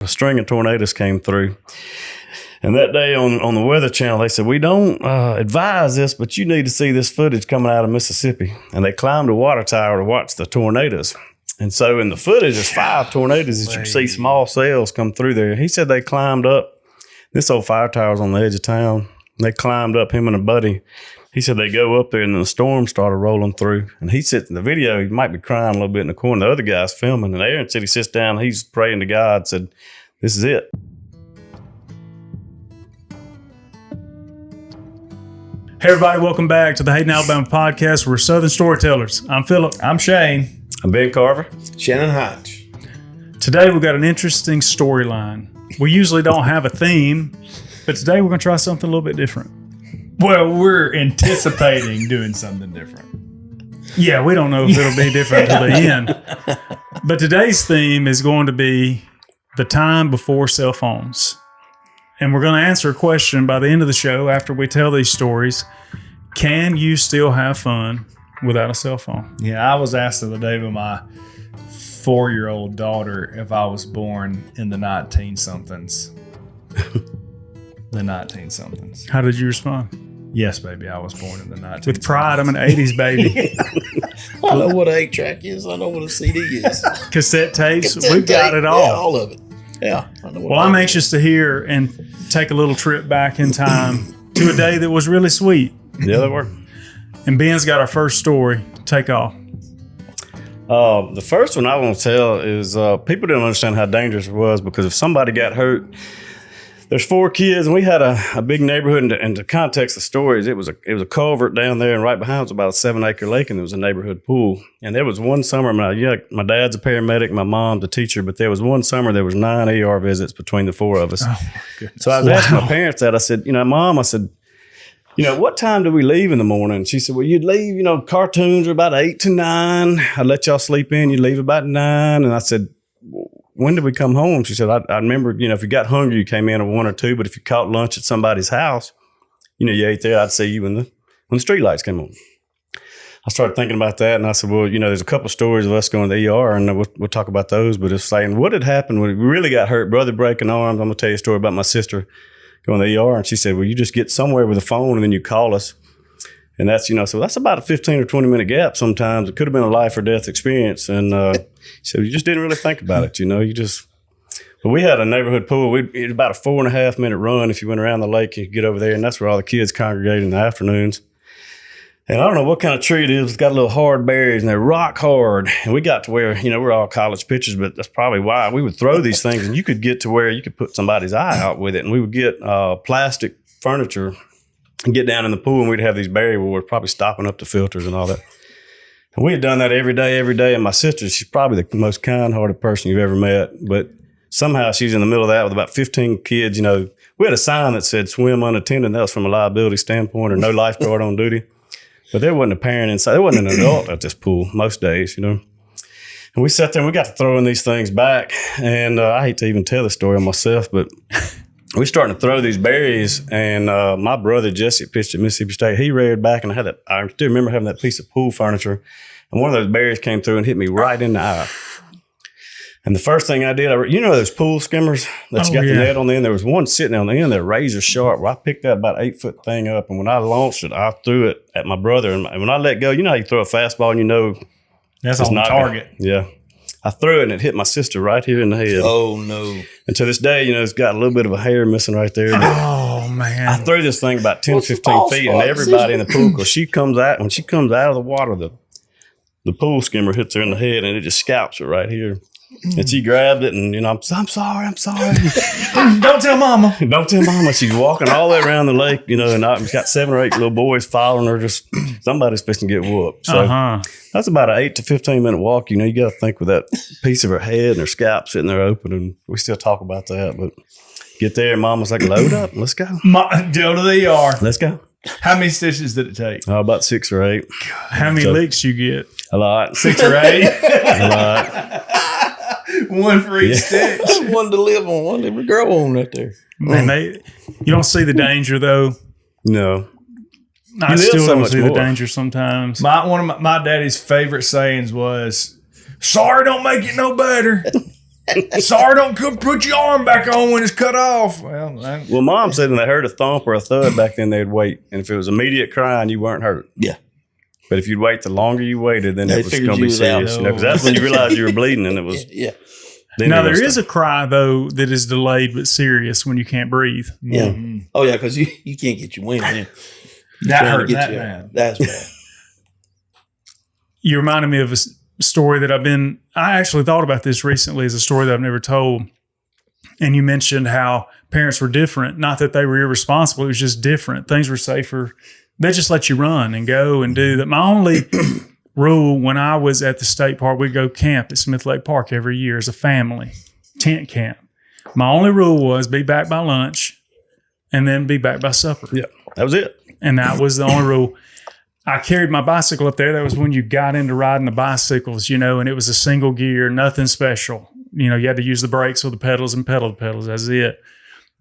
a string of tornadoes came through. And that day on the Weather Channel, they said, we don't advise this, but you need to see this footage coming out of Mississippi. And they climbed a water tower to watch the tornadoes. And so in the footage, there's 5 tornadoes that you can see small cells come through there. He said they climbed up. This old fire tower's on the edge of town. They climbed up, him and a buddy. He said they go up there and then the storm started rolling through. And he sits in the video, he might be crying a little bit in the corner. The other guy's filming. And Aaron said he sits down, he's praying to God, said, this is it. Hey everybody, welcome back to the Hayden, Alabama podcast. We're Southern Storytellers. I'm Philip. I'm Shane. I'm Ben Carver. Shannon Hodge. Today we've got an interesting storyline. We usually don't have a theme, but today we're going to try something a little bit different. Well, we're anticipating doing something different. Yeah, we don't know if it'll be different till the end. But today's theme is going to be the time before cell phones. And we're going to answer a question by the end of the show after we tell these stories. Can you still have fun without a cell phone? Yeah, I was asked the other day by my 4-year-old daughter if I was born in the 19-somethings. The 19-somethings. How did you respond? Yes, baby, I was born in the 19-somethings. With pride, I'm an 80s baby. I know what an 8-track is. I know what a CD is. Cassette tapes, we've got it all. Yeah, all of it. Yeah. I know what Well, I'm anxious to hear and take a little trip back in time to a day that was really sweet. Yeah, they were. And Ben's got our first story. Take off. The first one I want to tell is people didn't understand how dangerous it was because if somebody got hurt, there's 4 kids, and we had a big neighborhood. And to context the stories, it was a culvert down there, and right behind was about a 7-acre lake, and there was a neighborhood pool. And there was one summer, my dad's a paramedic, my mom's a teacher, but there was one summer there was 9 ER visits between the 4 of us. Oh, goodness. So I was asking my parents that. I said, Mom, what time do we leave in the morning? And she said, well, you'd leave, cartoons are about 8 to 9. I'd let y'all sleep in. You'd leave about 9. And I said, when did we come home? She said, I remember, if you got hungry, you came in at 1 or 2, but if you caught lunch at somebody's house, you ate there, I'd see you when the street lights came on. I started thinking about that, and I said, well, there's a couple of stories of us going to the ER, and we'll talk about those, but it's saying, what had happened when we really got hurt? Brother breaking arms. I'm going to tell you a story about my sister going to the ER, and she said, well, you just get somewhere with a phone, and then you call us. And that's, so that's about a 15 or 20 minute gap sometimes. It could have been a life or death experience. And so you just didn't really think about it, But we had a neighborhood pool. It was about a 4.5 minute run. If you went around the lake, you could get over there, and that's where all the kids congregated in the afternoons. And I don't know what kind of tree it is. It's got little hard berries, and they're rock hard. And we got to where, we're all college pitchers, but that's probably why we would throw these things, and you could get to where you could put somebody's eye out with it. And we would get plastic furniture and get down in the pool, and we'd have these berry where we're probably stopping up the filters and all that. And we had done that every day. And my sister, she's probably the most kind-hearted person you've ever met. But somehow she's in the middle of that with about 15 kids. We had a sign that said swim unattended. That was from a liability standpoint, or no lifeguard on duty. But there wasn't a parent inside. There wasn't an adult at this pool most days, And we sat there and we got to throwing these things back. And I hate to even tell the story on myself, but we starting to throw these berries, and my brother Jesse pitched at Mississippi State. He reared back, and I still remember having that piece of pool furniture, and one of those berries came through and hit me right in the eye. And the first thing I did, those pool skimmers that's got the net on the end. There was one sitting on the end, they're razor sharp. Well, I picked that about 8-foot thing up, and when I launched it, I threw it at my brother. And when I let go, how you throw a fastball and that's on target. Yeah. I threw it and it hit my sister right here in the head. Oh, no. And to this day, it's got a little bit of a hair missing right there. Oh, man. I threw this thing about 10, 15 feet, and everybody in the pool, because when she comes out of the water, the pool skimmer hits her in the head, and it just scalps her right here. And she grabbed it, and, I'm sorry. Don't tell mama. Don't tell mama. She's walking all the way around the lake, and I've got 7 or 8 little boys following her. Just somebody's fixing to get whooped. So that's about an 8 to 15 minute walk. You got to think with that piece of her head and her scalp sitting there open, and we still talk about that. But get there, and Mama's like, load up, let's go. Go to the ER. Let's go. How many stitches did it take? About 6 or 8. How many leaks you get? A lot. 6 or 8? A lot. One for each stitch. One to live on, one to grow on right there. Man, you don't see the danger, though. No. I still don't see the danger sometimes. One of my daddy's favorite sayings was, sorry don't make it no better. Sorry, don't put your arm back on when it's cut off. Well, Mom said when they heard a thump or a thud back then, they'd wait. And if it was immediate crying, you weren't hurt. Yeah. But if you'd wait, the longer you waited, then They it was figured going to you be was out. serious. Because that's when you realized you were bleeding, and it was. Yeah. Now, there is a cry, though, that is delayed but serious when you can't breathe. Yeah. Mm-hmm. Oh, yeah, because you can't get your wind in. That Trying to hurt get that you. bad. That's bad. You reminded me of a story that I actually thought about this recently as a story that I've never told. And you mentioned how parents were different. Not that they were irresponsible. It was just different. Things were safer. They just let you run and go and do that. My only rule when I was at the state park, we'd go camp at Smith Lake Park every year as a family, tent camp. My only rule was be back by lunch and then be back by supper. Yeah, that was it. And that was the only rule. I carried my bicycle up there. That was when you got into riding the bicycles, and it was a single gear, nothing special. You had to use the brakes or the pedals and pedal the pedals. That's it.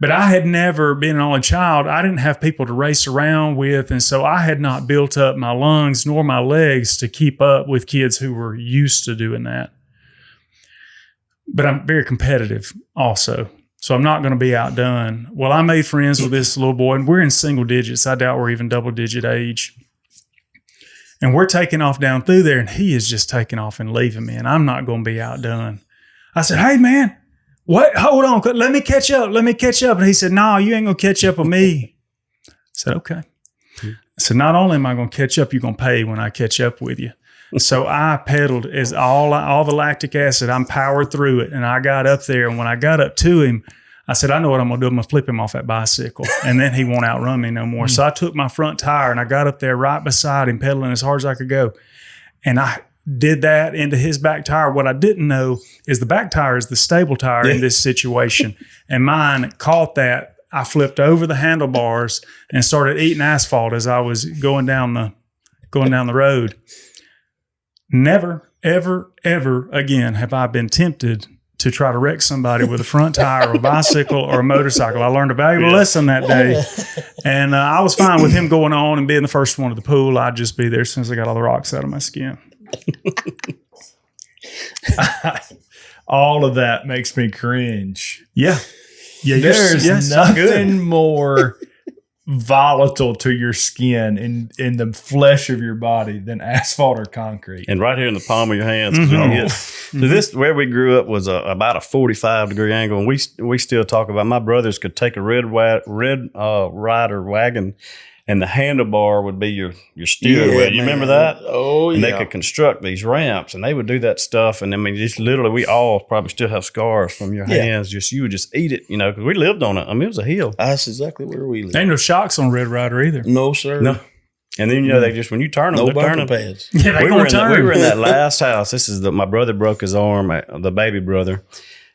But I had never been an only child. I didn't have people to race around with. And so I had not built up my lungs nor my legs to keep up with kids who were used to doing that. But I'm very competitive also. So I'm not going to be outdone. Well, I made friends with this little boy, and we're in single digits. I doubt we're even double digit age. And we're taking off down through there, and he is just taking off and leaving me, and I'm not going to be outdone. I said, hey, man, what? Hold on. Let me catch up. And he said, no, you ain't going to catch up with me. I said, okay. I said, not only am I going to catch up, you're going to pay when I catch up with you. So I pedaled as all the lactic acid. I'm powered through it, and I got up there, and when I got up to him, I said, I know what I'm going to do. I'm going to flip him off that bicycle, and then he won't outrun me no more. So I took my front tire, and I got up there right beside him, pedaling as hard as I could go. And I did that into his back tire. What I didn't know is the back tire is the stable tire in this situation, and mine caught that. I flipped over the handlebars and started eating asphalt as I was going down the road. Never, ever, ever again have I been tempted to try to wreck somebody with a front tire or a bicycle or a motorcycle. I learned a valuable lesson that day. And I was fine with him going on and being the first one to the pool. I'd just be there as soon as I got all the rocks out of my skin. All of that makes me cringe. Yeah. There's nothing more volatile to your skin in the flesh of your body than asphalt or concrete. And right here in the palm of your hands. So this, where we grew up, was about a 45-degree angle. And we still talk about, my brothers could take a red rider wagon, and the handlebar would be your steering wheel. You remember that? Oh, and yeah. they could construct these ramps, and they would do that stuff. And I mean, just literally, we all probably still have scars from your hands. You would just eat it, because we lived on it. I mean, it was a hill. That's exactly where we live. Ain't no shocks on Red Rider either. No, sir. No. And then, they just, when you turn them, No they're turning. bumper pads. Yeah, they we turn. were in that last house. This is my brother broke his arm, the baby brother.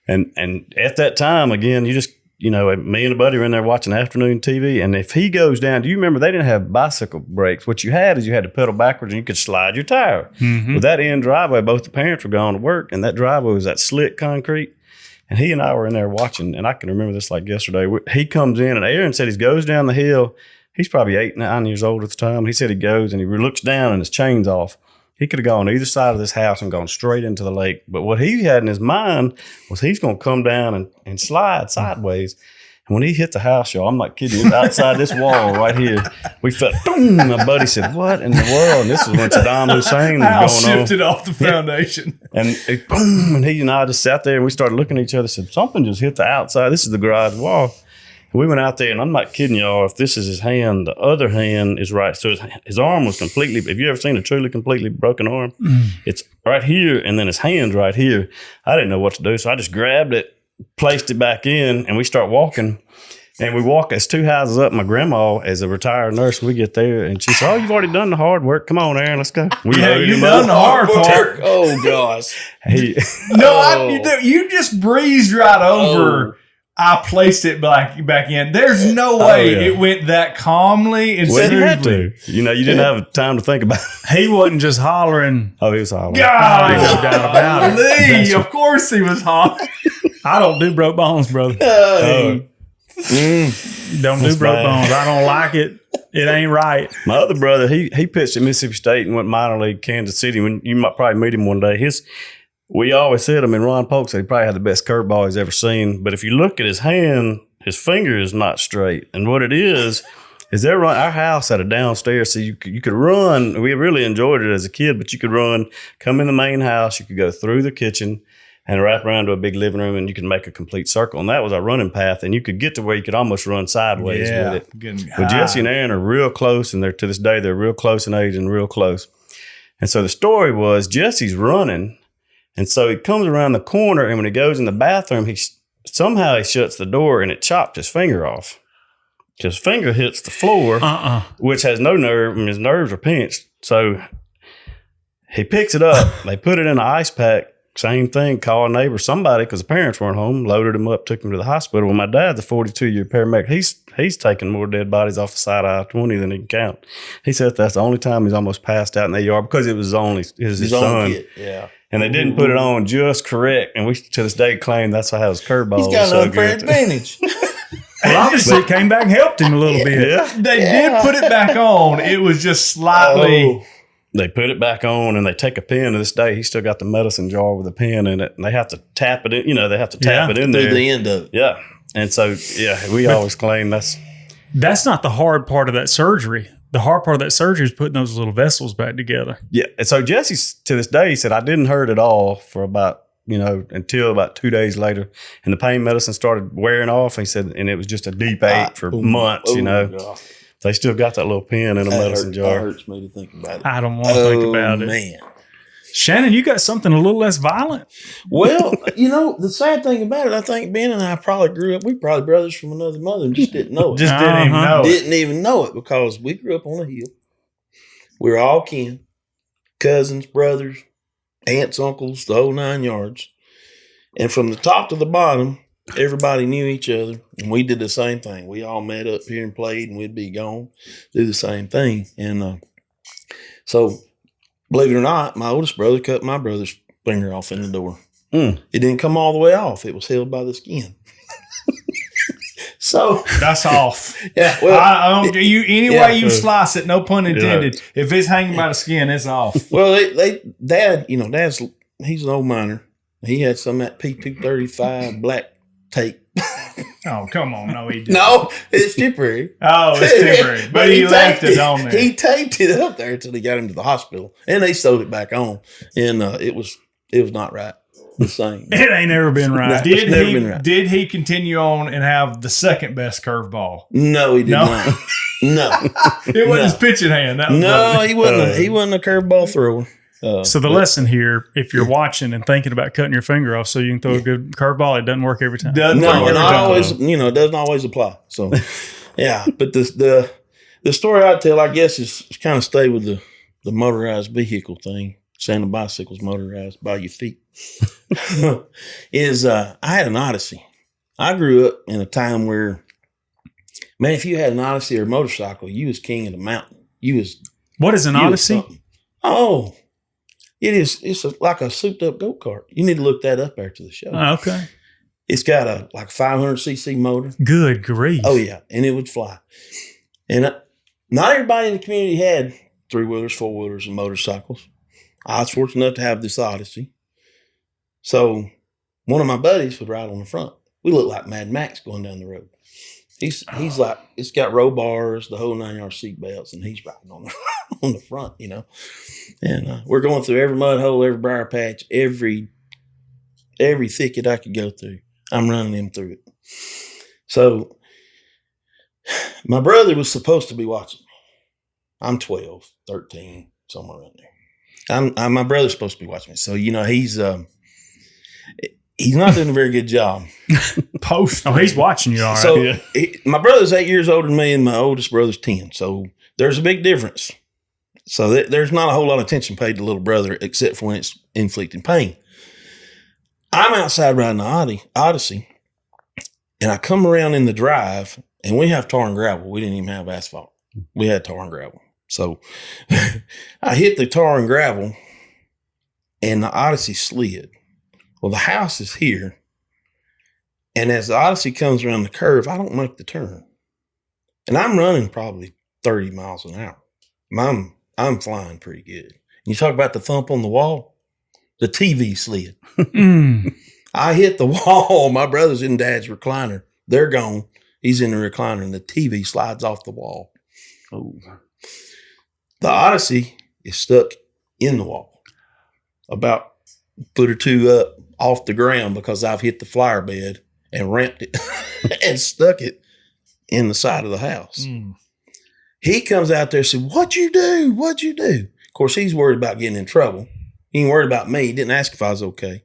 And at that time, again, you just, me and a buddy were in there watching afternoon TV. And if he goes down, do you remember they didn't have bicycle brakes? What you had is you had to pedal backwards and you could slide your tire. With that end driveway, both the parents were gone to work, and that driveway was that slick concrete. And he and I were in there watching, and I can remember this like yesterday. He comes in, and Aaron said he goes down the hill. He's probably 8, 9 years old at the time. He said he goes and he looks down and his chain's off. He could have gone either side of this house and gone straight into the lake. But what he had in his mind was he's going to come down and slide sideways. And when he hit the house, y'all, I'm not kidding you, outside this wall right here, we felt, boom. My buddy said, what in the world? And this is when Saddam Hussein was going on. Shifted off the foundation. And it, boom, and he and I just sat there and we started looking at each other and said, something just hit the outside. This is the garage wall. We went out there, and I'm not kidding y'all. If this is his hand, the other hand is right. So his arm was completely, have you ever seen a truly completely broken arm? It's right here, and then his hand's right here. I didn't know what to do, so I just grabbed it, placed it back in, and we start walking. And we walk, it's 2 houses up. My grandma is a retired nurse. We get there, and she said, oh, you've already done the hard work. Come on, Aaron, let's go. We loaded you him done up. the hard part. Oh, gosh. You just breezed right over. I placed it back in. There's no way it went that calmly and Well, you had smoothly. to. You didn't have time to think about it. He wasn't just hollering. Oh, he was hollering. God, no doubt about it. Of course he was hollering. I don't do broke bones, brother. Don't do broke bones. I don't like it. It ain't right. My other brother, he pitched at Mississippi State and went minor league Kansas City. When you might probably meet him one day. we always said, I mean, Ron Polk said he probably had the best curveball he's ever seen. But if you look at his hand, his finger is not straight. And what it is our house had a downstairs, so you could run. We really enjoyed it as a kid, but you could run, come in the main house, you could go through the kitchen and wrap around to a big living room, and you could make a complete circle. And that was our running path. And you could get to where you could almost run sideways with it. But Jesse and Aaron are real close, and to this day, they're real close in age and real close. And so the story was Jesse's running, and so he comes around the corner, and when he goes in the bathroom, somehow he shuts the door, and it chopped his finger off. His finger hits the floor, which has no nerve, and his nerves are pinched. So he picks it up. They put it in an ice pack. Same thing, call a neighbor, somebody, because the parents weren't home, loaded him up, took him to the hospital. Well, my dad's a 42-year paramedic. He's taken more dead bodies off the side of I-20 than he can count. He said that's the only time he's almost passed out in the yard because it was his son. Kid. Yeah. And they didn't put it on just correct. And we, to this day, claim that's how his curveball He's got was so an unfair good. advantage. Well, obviously, it came back and helped him a little bit. Yeah. They did put it back on. It was just slightly. They put it back on, and they take a pin. To this day, he's still got the medicine jar with a pin in it, and they have to tap it in. They have to tap it in there. Through the end of it. Yeah. And so, we always claim That's not the hard part of that surgery. The hard part of that surgery is putting those little vessels back together. Yeah. And so Jesse, to this day, he said, I didn't hurt at all for about, until about 2 days later. And the pain medicine started wearing off. He said, and it was just a deep ache for months, God. They still got that little pin in a medicine jar. That hurts me to think about it. I don't want to think about it. Man. Shannon, you got something a little less violent? Well, the sad thing about it, I think Ben and I probably grew up, we probably brothers from another mother and just didn't know it. Didn't even know it because we grew up on a hill. We were all kin, cousins, brothers, aunts, uncles, the whole 9 yards. And from the top to the bottom, everybody knew each other, and we did the same thing. We all met up here and played, and we'd be gone, do the same thing. And so, believe it or not, my oldest brother cut my brother's finger off in the door. It didn't come all the way off. It was held by the skin. So That's off. yeah, well, I don't, any way you slice it, no pun intended. If it's hanging by the skin, it's off. well, Dad's he's an old miner. He had some of that P235 black tape. Oh, come on. No, he didn't. No, it's temporary. Oh, it's temporary. But he left it on there. He taped it up there until he got him to the hospital, and they sewed it back on. And it was not right. The same. It ain't never been right. Did he continue on and have the second best curveball? No, he did not. No, It wasn't his pitching hand. That was no, he wasn't. He wasn't a curveball thrower. So the lesson here, if you're watching and thinking about cutting your finger off so you can throw a good curveball, it doesn't work every time. Doesn't No, work and every not time. always. It doesn't always apply. So, yeah. But the story I tell, I guess, is kind of stay with the motorized vehicle thing. Saying the bicycle's motorized by your feet. Is I had an Odyssey. I grew up in a time where, man, if you had an Odyssey or a motorcycle, you was king of the mountain. What is an Odyssey? Oh, it is. It's like a souped up go kart. You need to look that up after the show. Oh, okay. It's got a 500cc motor. Good grief. Oh yeah, and it would fly. And not everybody in the community had 3-wheelers, 4-wheelers, and motorcycles. I was fortunate enough to have this Odyssey. So one of my buddies would ride on the front. We looked like Mad Max going down the road. He's like, it's got row bars, the whole 9-yard seat belts, and he's riding on the front, And we're going through every mud hole, every briar patch, every thicket I could go through. I'm running him through it. So my brother was supposed to be watching me. I'm 12, 13, somewhere around there. My brother's supposed to be watching me. So, he's not doing a very good job. He's watching you all right. So my brother's 8 years older than me, and my oldest brother's 10. So there's a big difference. So there's not a whole lot of attention paid to little brother, except for when it's inflicting pain. I'm outside riding the Odyssey, and I come around in the drive, and we have tar and gravel. We didn't even have asphalt. We had tar and gravel. So I hit the tar and gravel, and the Odyssey slid. Well, the house is here, and as the Odyssey comes around the curve, I don't make the turn. And I'm running probably 30 miles an hour. I'm flying pretty good. You talk about the thump on the wall, The TV slid. Mm. I hit the wall. My brother's in Dad's recliner. They're gone. He's in the recliner, and the TV slides off the wall. Oh. The Odyssey is stuck in the wall, about a foot or two up off the ground because I've hit the flower bed and ramped it and stuck it in the side of the house. Mm. He comes out there and said, "What'd you do? What'd you do?" Of course, he's worried about getting in trouble. He ain't worried about me. He didn't ask if I was okay.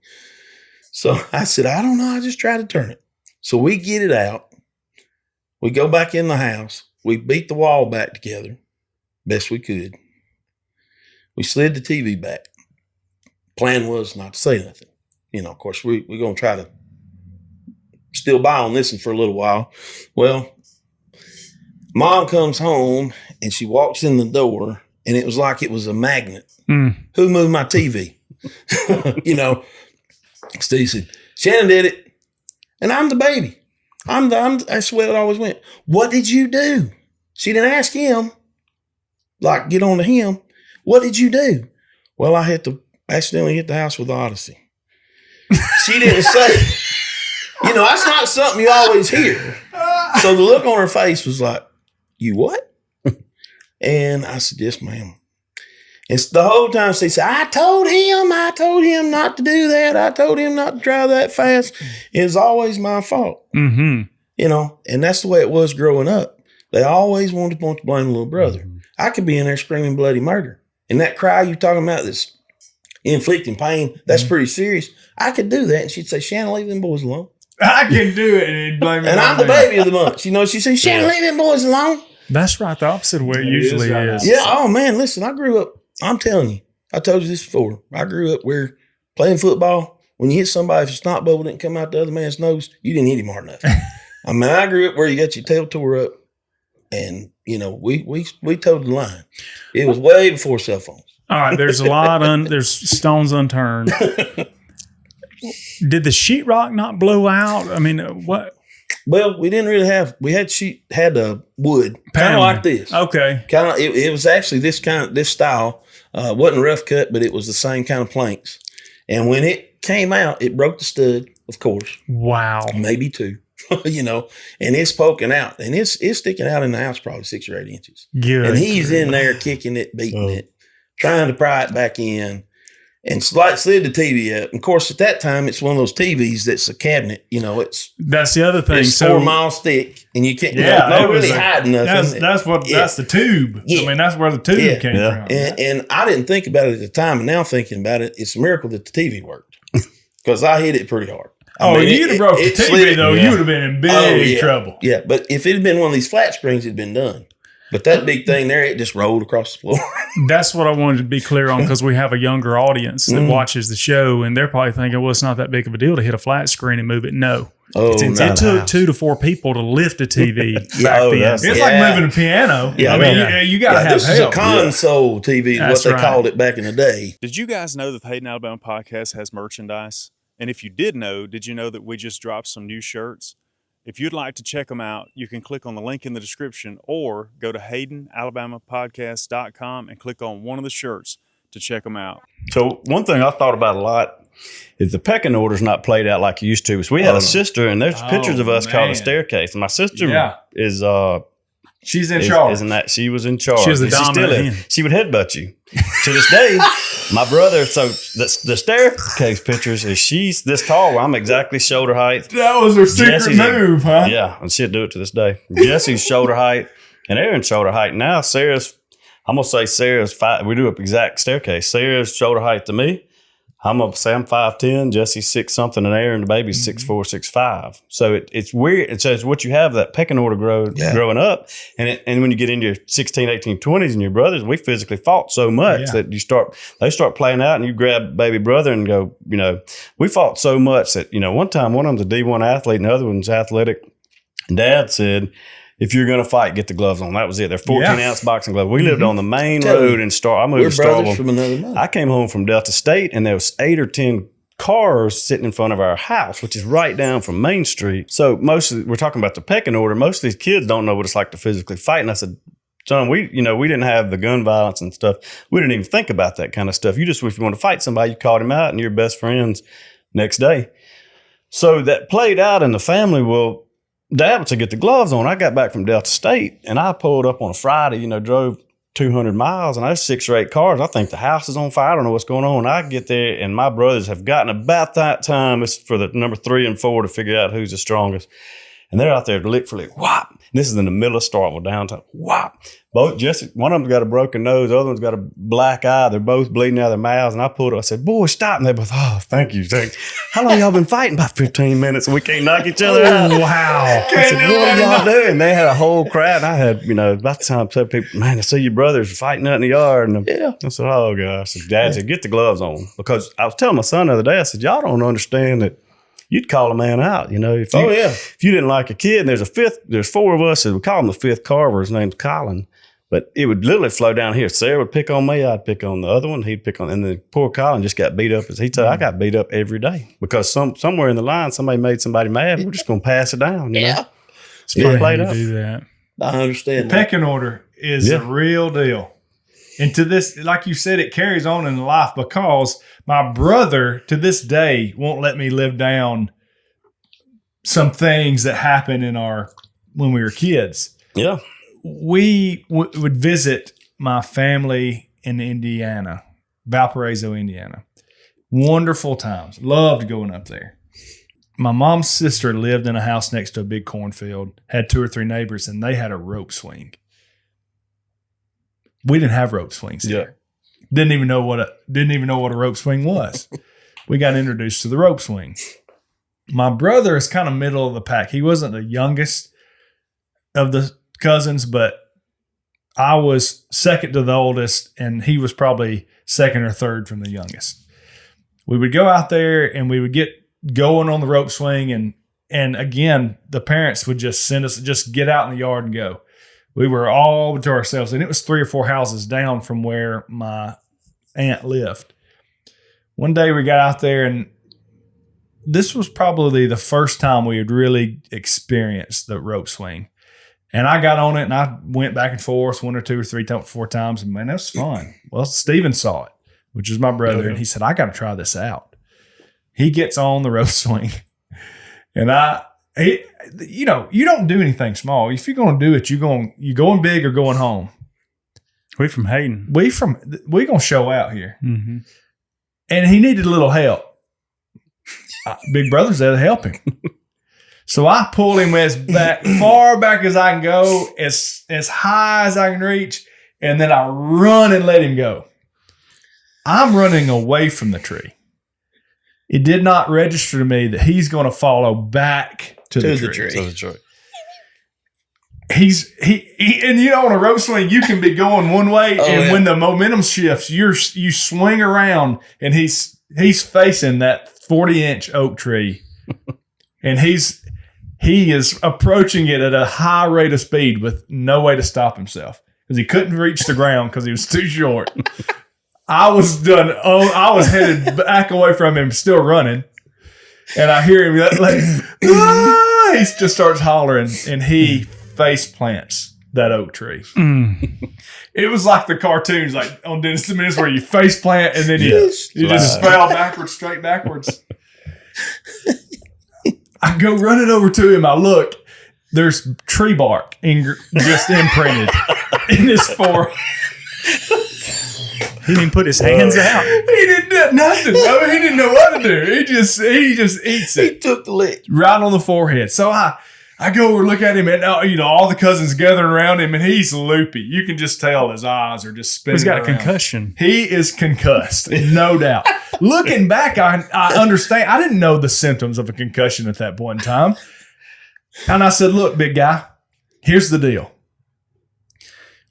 So I said, "I don't know. I just tried to turn it." So we get it out. We go back in the house. We beat the wall back together best we could. We slid the TV back. Plan was not to say nothing. You know, of course, we're going to try to still buy on this one for a little while. Well, Mom comes home and she walks in the door, and it was like it was a magnet. Mm. Who moved my TV? You know, Steve said, "Shannon did it. And I'm the baby. That's the way it always went. What did you do?" She didn't ask him, like, get on to him. "What did you do?" "Well, I accidentally hit the house with the Odyssey." She didn't say, you know, that's not something you always hear. So the look on her face was like, "You what?" And I said, "Yes, ma'am." And the whole time she said, I told him not to do that. I told him not to drive that fast. It's always my fault. Mm-hmm. You know, and that's the way it was growing up. They always wanted to blame the little brother. I could be in there screaming bloody murder. And that cry you're talking about that's inflicting pain, that's pretty serious. I could do that. And she'd say, "Shannon, leave them boys alone." I can do it and blame it And on I'm the me. baby of the month. You know, she said, "Shannon, leave them boys alone." That's right. The opposite of what it usually right is. now. Yeah. Oh, man, listen, I grew up, I'm telling you, I told you this before. I grew up where playing football, when you hit somebody, if your snot bubble didn't come out the other man's nose, you didn't hit him hard enough. I mean, I grew up where you got your tail tore up, and, you know, we toed the line. It was way before cell phones. All right. There's a lot, there's stones unturned. Did the sheetrock not blow out? I mean, what? Well, we didn't really we had wood, kind of Paneling. like this. Okay. Kind of, it was actually this style. Wasn't rough cut, but it was the same kind of planks. And when it came out, it broke the stud, of course, Wow. maybe two, you know, and it's poking out, and it's sticking out in the house probably 6 or 8 inches. Good. And he's in there kicking it, beating it, trying to pry it back in, and slid the TV up. And of course, at that time, it's one of those TVs that's a cabinet. You know, That's the other thing. it's So 4 miles thick, and you can't, Yeah, no it was really hiding nothing. That's the tube. Yeah. I mean, that's where the tube Yeah. came Yeah. from. And I didn't think about it at the time, and now thinking about it, it's a miracle that the TV worked because I hit it pretty hard. I mean, You'd have broke the TV, slid- though. yeah. You would have been in big Oh, yeah. trouble. Yeah, but if it had been one of these flat screens, it'd been done. But that big thing there, it just rolled across the floor. that's what I wanted to be clear on, because we have a younger audience that watches the show, and they're probably thinking, well, it's not that big of a deal to hit a flat screen and move it. No. Oh, It's no. inside It took 2 to 4 people to lift a TV back Oh, then. that's- It's Yeah. like moving a piano. Yeah, I mean, yeah. you got to Yeah, have this is help. a console TV, is That's what they right. called it back in the day. Did you guys know that the Hayden Alabama podcast has merchandise? And if you did know, did you know that we just dropped some new shirts? If you'd like to check them out, you can click on the link in the description or go to HaydenAlabamaPodcast.com and click on one of the shirts to check them out. So one thing I thought about a lot is the pecking order's not played out like it used to. So we had a sister, and there's pictures of us called man. a staircase. And my sister Yeah. is She's in charge. isn't that she was in charge? She was the And still dominant is. hand. She would headbutt you. To this day, my brother. So the staircase pictures is she's this tall. I'm exactly shoulder height. That was her secret Jesse's move, huh? Yeah, and she'd do it to this day. Jesse's shoulder height and Aaron's shoulder height. Now Sarah's, I'm gonna say Sarah's 5. We do an exact staircase. Sarah's shoulder height to me. I'm gonna say I'm 5'10", Jesse's 6 something, and Aaron the baby's 6'4", 6'5". So it's weird. It says what you have that pecking order growing up, and when you get into your 16, 18, 20s and your brothers, we physically fought so much that they start playing out, and you grab baby brother and go, you know, we fought so much that, you know, one time one of them's a D1 athlete and the other one's athletic, and Dad said, if you're going to fight, get the gloves on. That was it. They're 14-ounce boxing gloves. We lived on the main road in Star. I moved We're to brothers Starville. from another mother. I came home from Delta State, and there was 8 or 10 cars sitting in front of our house, which is right down from Main Street. So we're talking about the pecking order. Most of these kids don't know what it's like to physically fight. And I said, son, we didn't have the gun violence and stuff. We didn't even think about that kind of stuff. You just, if you want to fight somebody, you called him out and you're best friends next day. So that played out in the family. Well, Dad to get the gloves on. I got back from Delta State and I pulled up on a Friday, drove 200 miles and I have 6 or 8 cars. I think the house is on fire. I don't know what's going on. I get there and my brothers have gotten about that time. It's for the number 3 and 4 to figure out who's the strongest. And they're out there lick for lick. Whop. And this is in the middle of Starkville, downtown. Whop. One of them's got a broken nose. The other one's got a black eye. They're both bleeding out of their mouths. And I pulled up. I said, boy, stop. And they both, oh, thank you. How long y'all been fighting? About 15 minutes and we can't knock each other out. Wow. I said, what are y'all doing? They had a whole crowd. And I had, about the time, some people, man, I see your brothers fighting out in the yard. And I said, oh, gosh. I said, Dad said, get the gloves on. Because I was telling my son the other day, I said, y'all don't understand that you'd call a man out, if you didn't like a kid and there's 4 of us, and we call him the 5th carver. His name's Colin. But it would literally flow down here. Sarah would pick on me. I'd pick on the other one. He'd pick on, and then poor Colin just got beat up. As he said, I got beat up every day because somewhere in the line, somebody made somebody mad. We're just going to pass it down. Yeah. It's funny how you do that. I understand. The pecking order is a real deal. And to this, like you said, it carries on in life because my brother to this day won't let me live down some things that happened when we were kids. Yeah. We would visit my family in Indiana, Valparaiso, Indiana. Wonderful times. Loved going up there. My mom's sister lived in a house next to a big cornfield, had 2 or 3 neighbors, and they had a rope swing. We didn't have rope swings here. Didn't even know what a rope swing was. We got introduced to the rope swing. My brother is kind of middle of the pack. He wasn't the youngest of the cousins, but I was second to the oldest, and he was probably second or third from the youngest. We would go out there and we would get going on the rope swing, and again, the parents would just send us, just get out in the yard and go. We were all to ourselves, and it was 3 or 4 houses down from where my aunt lived. One day we got out there, and this was probably the first time we had really experienced the rope swing. And I got on it and I went back and forth 1 or 2 or 3 4 times. And man, that was fun. Well, Steven saw it, which is my brother. And he said, I got to try this out. He gets on the rope swing and you don't do anything small. If you're going to do it, you going big or going home. We from Hayden. We going to show out here. Mm-hmm. And he needed a little help. Big brother's there to help him. So I pull him as far back as I can go, as high as I can reach, and then I run and let him go. I'm running away from the tree. It did not register to me that he's going to follow back to the tree. And on a rope swing, you can be going one way, when the momentum shifts, you swing around, and he's facing that 40-inch oak tree, and he is approaching it at a high rate of speed with no way to stop himself because he couldn't reach the ground because he was too short. I was done. I was headed back away from him, still running, and I hear him he just starts hollering, and he face plants that oak tree. It was like the cartoons, like on Dennis the Menace, where you face plant and then you just fell backwards, straight backwards. I go running over to him. I look, there's tree bark just imprinted in his forehead. He didn't put his hands out. He didn't do nothing. I mean, he didn't know what to do. He just eats it. He took the lick right on the forehead. So I go over, look at him, and all the cousins gathering around him, and he's loopy. You can just tell his eyes are just spinning. He's got around. a concussion. He is concussed, no doubt. Looking back, I understand. I didn't know the symptoms of a concussion at that point in time. And I said, look, big guy, here's the deal.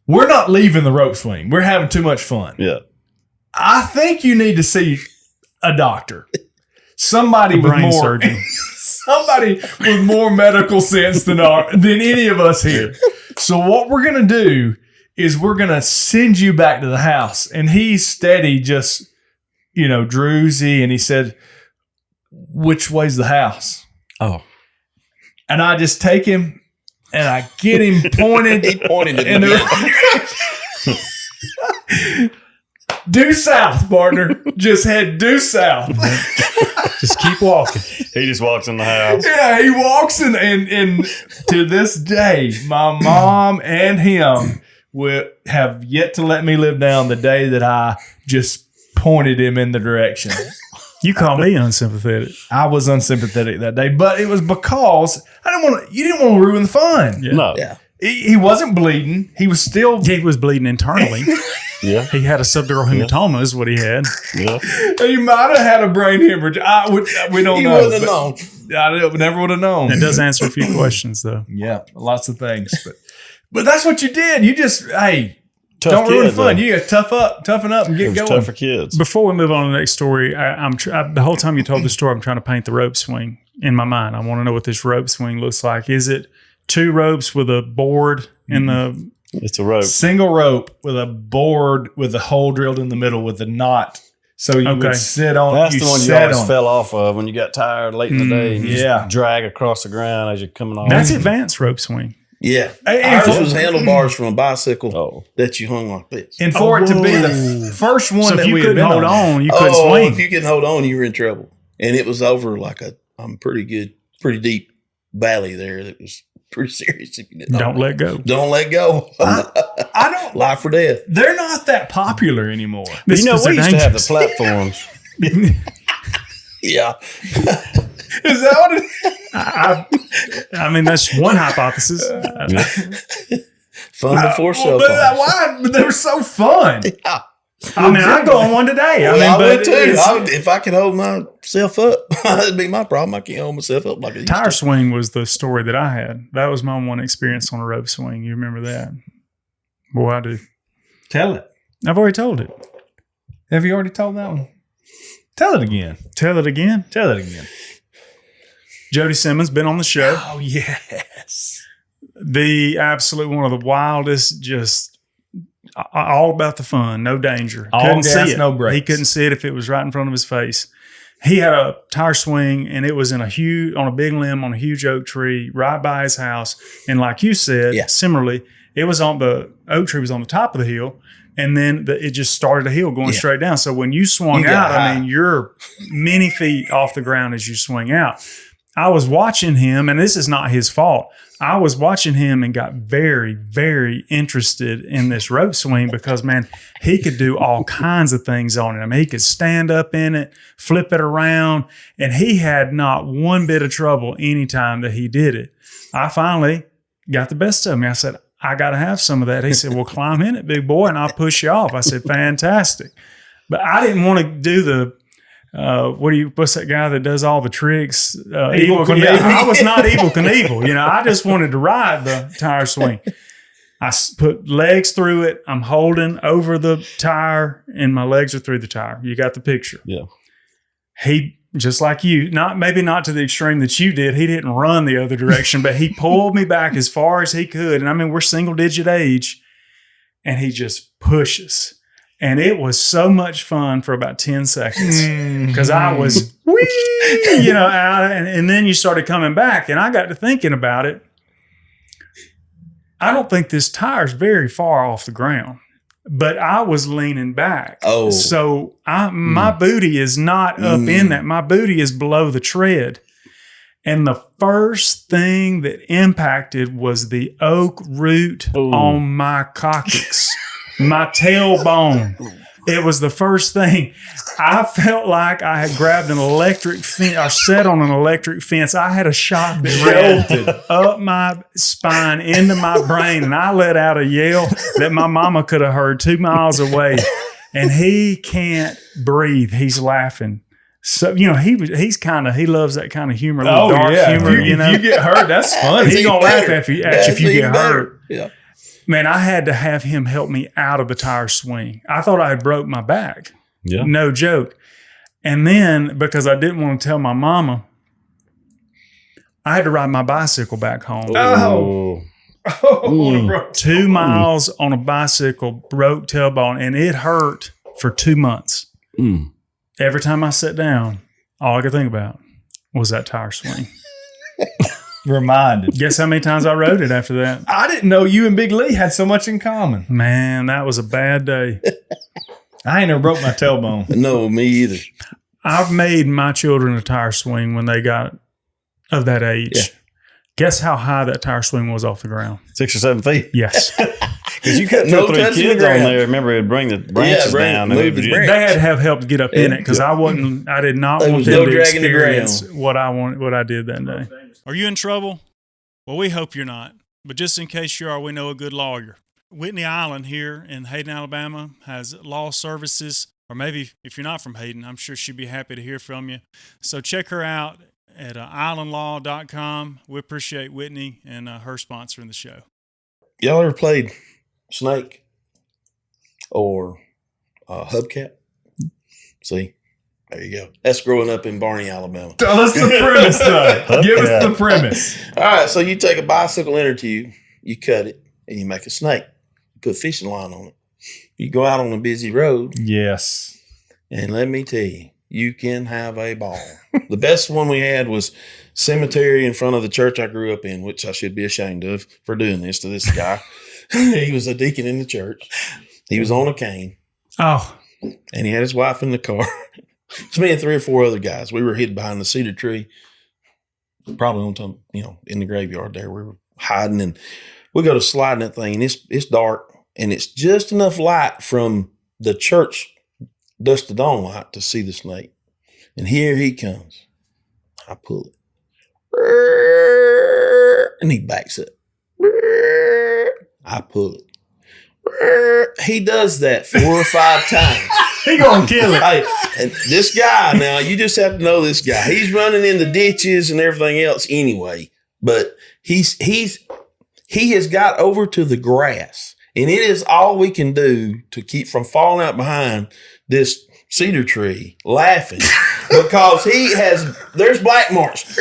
We're not leaving the rope swing. We're having too much fun. Yeah. I think you need to see a doctor. Somebody with brain more surgeon. Somebody with more medical sense than any of us here. So what we're going to do is we're going to send you back to the house. And he's steady, just, drowsy. And he said, which way's the house? Oh. And I just take him and I get him pointed. He pointed in the due south, partner. Just head due south. Just keep walking. He just walks in the house. Yeah, he walks in, and to this day, my mom and him have yet to let me live down the day that I just pointed him in the direction. You call me unsympathetic. I was unsympathetic that day, but it was because you didn't want to ruin the fun. Yeah. No. Yeah. He wasn't bleeding. He was still. He was bleeding internally. Yeah. He had a subdural hematoma is what he had. Yeah. He might have had a brain hemorrhage. We don't You know. wouldn't have known. I never would have known. It does answer a few questions, though. Yeah, lots of things. But that's what you did. You just, Tough don't ruin kid, fun. though. You got to toughen up and It get was going. tough for kids. Before we move on to the next story, the whole time you told the story, I'm trying to paint the rope swing in my mind. I want to know what this rope swing looks like. Is it 2 ropes with a board in the... It's a rope. Single rope with a board with a hole drilled in the middle with a knot. So you would sit on. That's the one you sat always on. fell off of when you got tired late in the day. And you yeah. just drag across the ground as you're coming off. That's advanced rope swing. Yeah. And Ours for- was handlebars from a bicycle Oh. that you hung like this. And for it to be the first one So that if you we had couldn't been hold on, you couldn't Oh, swing. if you can hold on, you were in trouble. And it was over like pretty deep valley there. That was pretty serious. If you didn't Don't let go. Don't let go. I don't. Life or death. They're not that popular anymore. But you know, Because we they're used to have the dangerous. platforms. Yeah. Is that what it is? I mean, that's one hypothesis. Fun before cell But phones. why? But they were so fun. Yeah. I mean, I'd go on one today. I Well, mean, I but would too. it's- If I could hold myself up, that'd be my problem. I can't hold myself up like I used tire to. swing was the story that I had. That was my one experience on a rope swing. You remember that? Boy, I do. Tell it. I've already told it. Have you already told that one? Tell it again. Tell it again. Tell it again. Jody Simmons been on the show. Oh yes. The absolute one of the wildest, just all about the fun, no danger. All Couldn't gas, see it. no brakes. He couldn't see it if it was right in front of his face. He had a tire swing, and it was on a big limb on a huge oak tree right by his house. And like you said, Yeah. similarly, it was on the oak tree was on the top of the hill, and then it just started a hill going Yeah. straight down. So when you swung You got out, I high. mean, you're many feet off the ground as you swing out. I was watching him, and this is not his fault. I was watching him and got very, very interested in this rope swing because, man, he could do all kinds of things on it. I mean, he could stand up in it, flip it around, and he had not one bit of trouble anytime that he did it. I finally got the best of me. I said, I got to have some of that. He said, well, climb in it, big boy, and I'll push you off. I said, fantastic. But I didn't want to do the what's that guy that does all the tricks? Evil Knievel. Knievel. I was not Evil Knievel. You know, I just wanted to ride the tire swing. I put legs through it. I'm holding over the tire, and my legs are through the tire. You got the picture. Yeah. He, just like you, maybe not to the extreme that you did. He didn't run the other direction, but he pulled me back as far as he could. And I mean, we're single digit age, and he just pushes. And it was so much fun for about 10 seconds because I was, whee, out. And then you started coming back. And I got to thinking about it. I don't think this tire's very far off the ground, but I was leaning back. Oh. So my booty is not up in that. My booty is below the tread. And the first thing that impacted was the oak root on my coccyx. My tailbone. It was the first thing. I felt like I had grabbed an electric fence or sat on an electric fence. I had a shock that ran up my spine into my brain, and I let out a yell that my mama could have heard 2 miles away. And he can't breathe. He's laughing. So, he loves that kind of humor, a little dark humor. If you get hurt, that's funny. He's going to laugh at you if you get hurt. Yeah. Man, I had to have him help me out of the tire swing. I thought I had broke my back. Yeah. No joke. And then, because I didn't want to tell my mama, I had to ride my bicycle back home. Oh. Oh, 2 miles on a bicycle, broke tailbone, and it hurt for 2 months. Mm. Every time I sat down, all I could think about was that tire swing. reminded. Guess how many times I rode it after that? I didn't know you and Big Lee had so much in common. Man, that was a bad day. I ain't never broke my tailbone. No, me either. I've made my children a tire swing when they got of that age. Yeah. Guess how high that tire swing was off the ground? 6 or 7 feet. Yes. Because you cut 2 No or 3 touching the kids on ground. there. Remember, it'd bring the branches down. move and the it- branch. They had to have help to get up in it because I did not There want was them no to dragging the experience ground. what I did that day. Are you in trouble? Well, we hope you're not. But just in case you are, we know a good lawyer. Whitney Island here in Hayden, Alabama has law services, or maybe if you're not from Hayden, I'm sure she'd be happy to hear from you. So check her out at islandlaw.com. We appreciate Whitney and her sponsoring the show. Y'all ever played Snake or Hubcap? See, there you go. That's growing up in Barney, Alabama. Tell us the premise, though. Give us the premise. All right, so you take a bicycle inner tube, you cut it, and you make a snake. You put a fishing line on it. You go out on a busy road, Yes. and let me tell you, you can have a ball. The best one we had was cemetery in front of the church I grew up in, which I should be ashamed of for doing this to this guy. He was a deacon in the church. He was on a cane, Oh, and he had his wife in the car. It's me and 3 or 4 other guys. We were hid behind the cedar tree, probably on top, in the graveyard there. We were hiding, and we go to sliding that thing, and it's dark, and it's just enough light from the church dusk to dawn light to see the snake. And here he comes. I pull it, and he backs up. I pull it. He does that 4 or 5 times. he gonna kill it. Hey, and this guy now, you just have to know this guy. He's running in the ditches and everything else anyway, but he has got over to the grass, and it is all we can do to keep from falling out behind this cedar tree laughing because there's black marks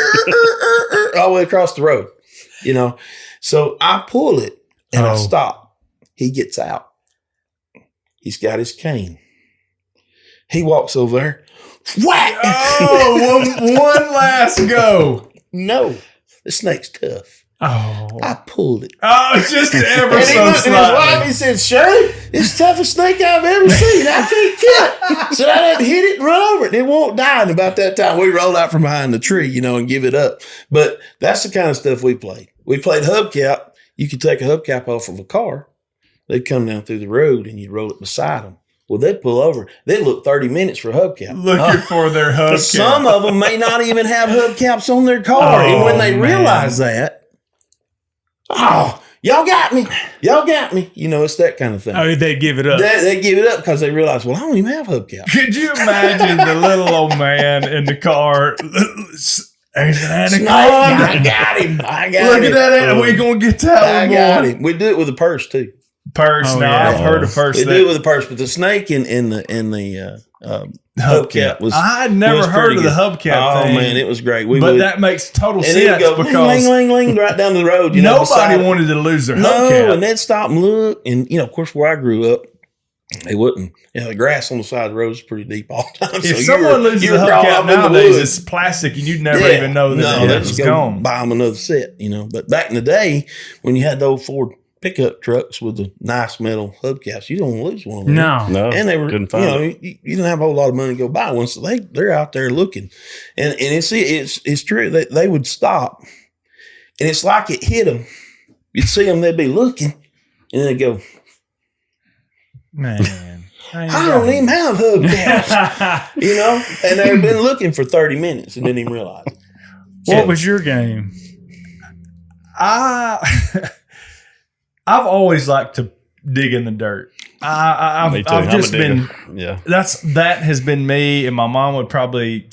all the way across the road, So I pull it and I stop. He gets out. He's got his cane. He walks over there. Whack! Oh, one last go. No, the snake's tough. Oh, I pulled it. Oh, just ever And he so looked at his wife, slightly. he said, Shirley, it's the toughest snake I've ever seen. I can't kill it. So I had to hit it and run over it. It won't die. And about that time, we rolled out from behind the tree, and give it up. But that's the kind of stuff we played. We played hubcap. You could take a hubcap off of a car. They'd come down through the road, and you'd roll it beside them. Well, they'd pull over. They'd look 30 minutes for hubcap. Looking for their hubcap. Some of them may not even have hubcaps on their car. And when they realize that, y'all got me. Y'all got me. It's that kind of thing. oh, they give it up. They give it up because they realize, well, I don't even have hubcaps. Could you imagine the little old man in the car? There's an anaconda. I got him. I got Look him. at that anaconda. We're going to get that I one, got boy. him. We do it with a purse, too. Purse. Oh, Now, yeah. I've heard of purse. We do it with a purse, but the snake in the hubcap was. I had never was heard pretty of the good. hubcap thing. Oh, man, it was great. We but would, that makes total and it would sense go because ling, ling, ling, right down the road. nobody wanted to lose their No, hubcap. and they'd stop and look. And, of course, where I grew up, they wouldn't. The grass on the side of the road is pretty deep all the time. If someone loses a hubcap nowadays, it's plastic, and you'd never even know that it they was just go gone. buy them another set, But back in the day, when you had the old Ford pickup trucks with the nice metal hubcaps, you don't lose one of them. No. And they were, couldn't find it. you didn't have a whole lot of money to go buy one, so they're out there looking, and it's true that they would stop, and it's like it hit them. You'd see them, they'd be looking, and they'd go, Man. I don't even have hubcaps, and they've been looking for 30 minutes and didn't even realize it. What was your game? I've always liked to dig in the dirt. Me too. I've I'm just a digger. been Yeah. that has been me, and my mom would probably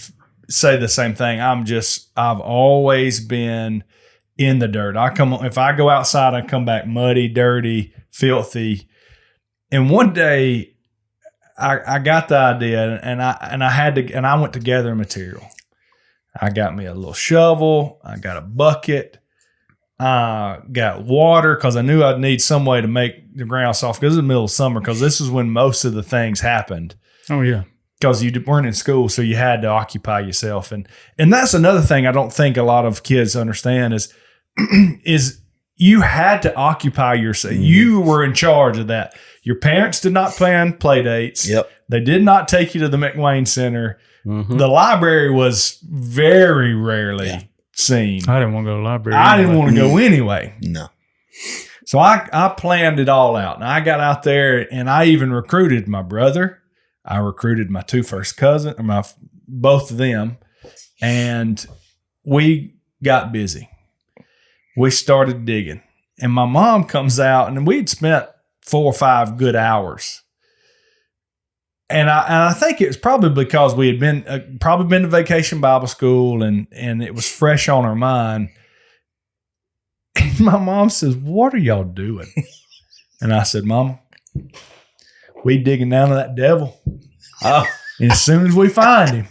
say the same thing. I've always been in the dirt. If I go outside, I come back muddy, dirty, filthy. And one day I got the idea, and I went to gather material. I got me a little shovel. I got a bucket. Got water because I knew I'd need some way to make the ground soft because it's the middle of summer because this is when most of the things happened Oh, yeah. because you weren't in school, so you had to occupy yourself. And that's another thing I don't think a lot of kids understand is is you had to occupy yourself. You were in charge of that. Your parents did not plan play dates. Yep. They did not take you to the McWayne Center. Mhm. The library was very rarely seen. I didn't want to go to the library. I didn't anyway. want to go anyway. No. So I planned it all out. And I got out there and I even recruited my brother. I recruited my two first cousins, both of them. And we got busy. We started digging. And my mom comes out and we'd spent 4 or 5 good hours. And I think it was probably because we had been to Vacation Bible School and it was fresh on our mind. And my mom says, "What are y'all doing?" And I said, "Mama, we digging down to that devil. And as soon as we find him,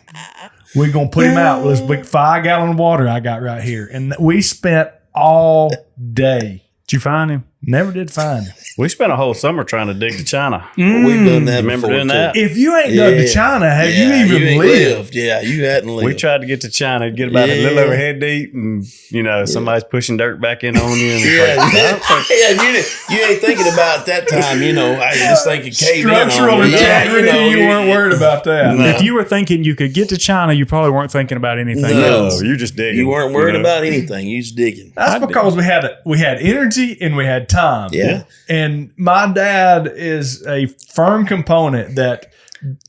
we're going to put him out with this big 5-gallon of water I got right here." And we spent all day. Did you find him? Never did find him. We spent a whole summer trying to dig to China. We've done that Remember before, doing too. that? If you ain't done to China, have you even ain't lived? Yeah, you hadn't lived. We tried to get to China, get about a little over head deep, and somebody's pushing dirt back in on you. And You ain't thinking about that time, I just thinking cave in on Structural you. integrity, you weren't worried about that. No. If you were thinking you could get to China, you probably weren't thinking about anything No. else. you just digging. You weren't worried about anything. You just digging. That's because we had energy and we had time. Yeah. And my dad is a firm component that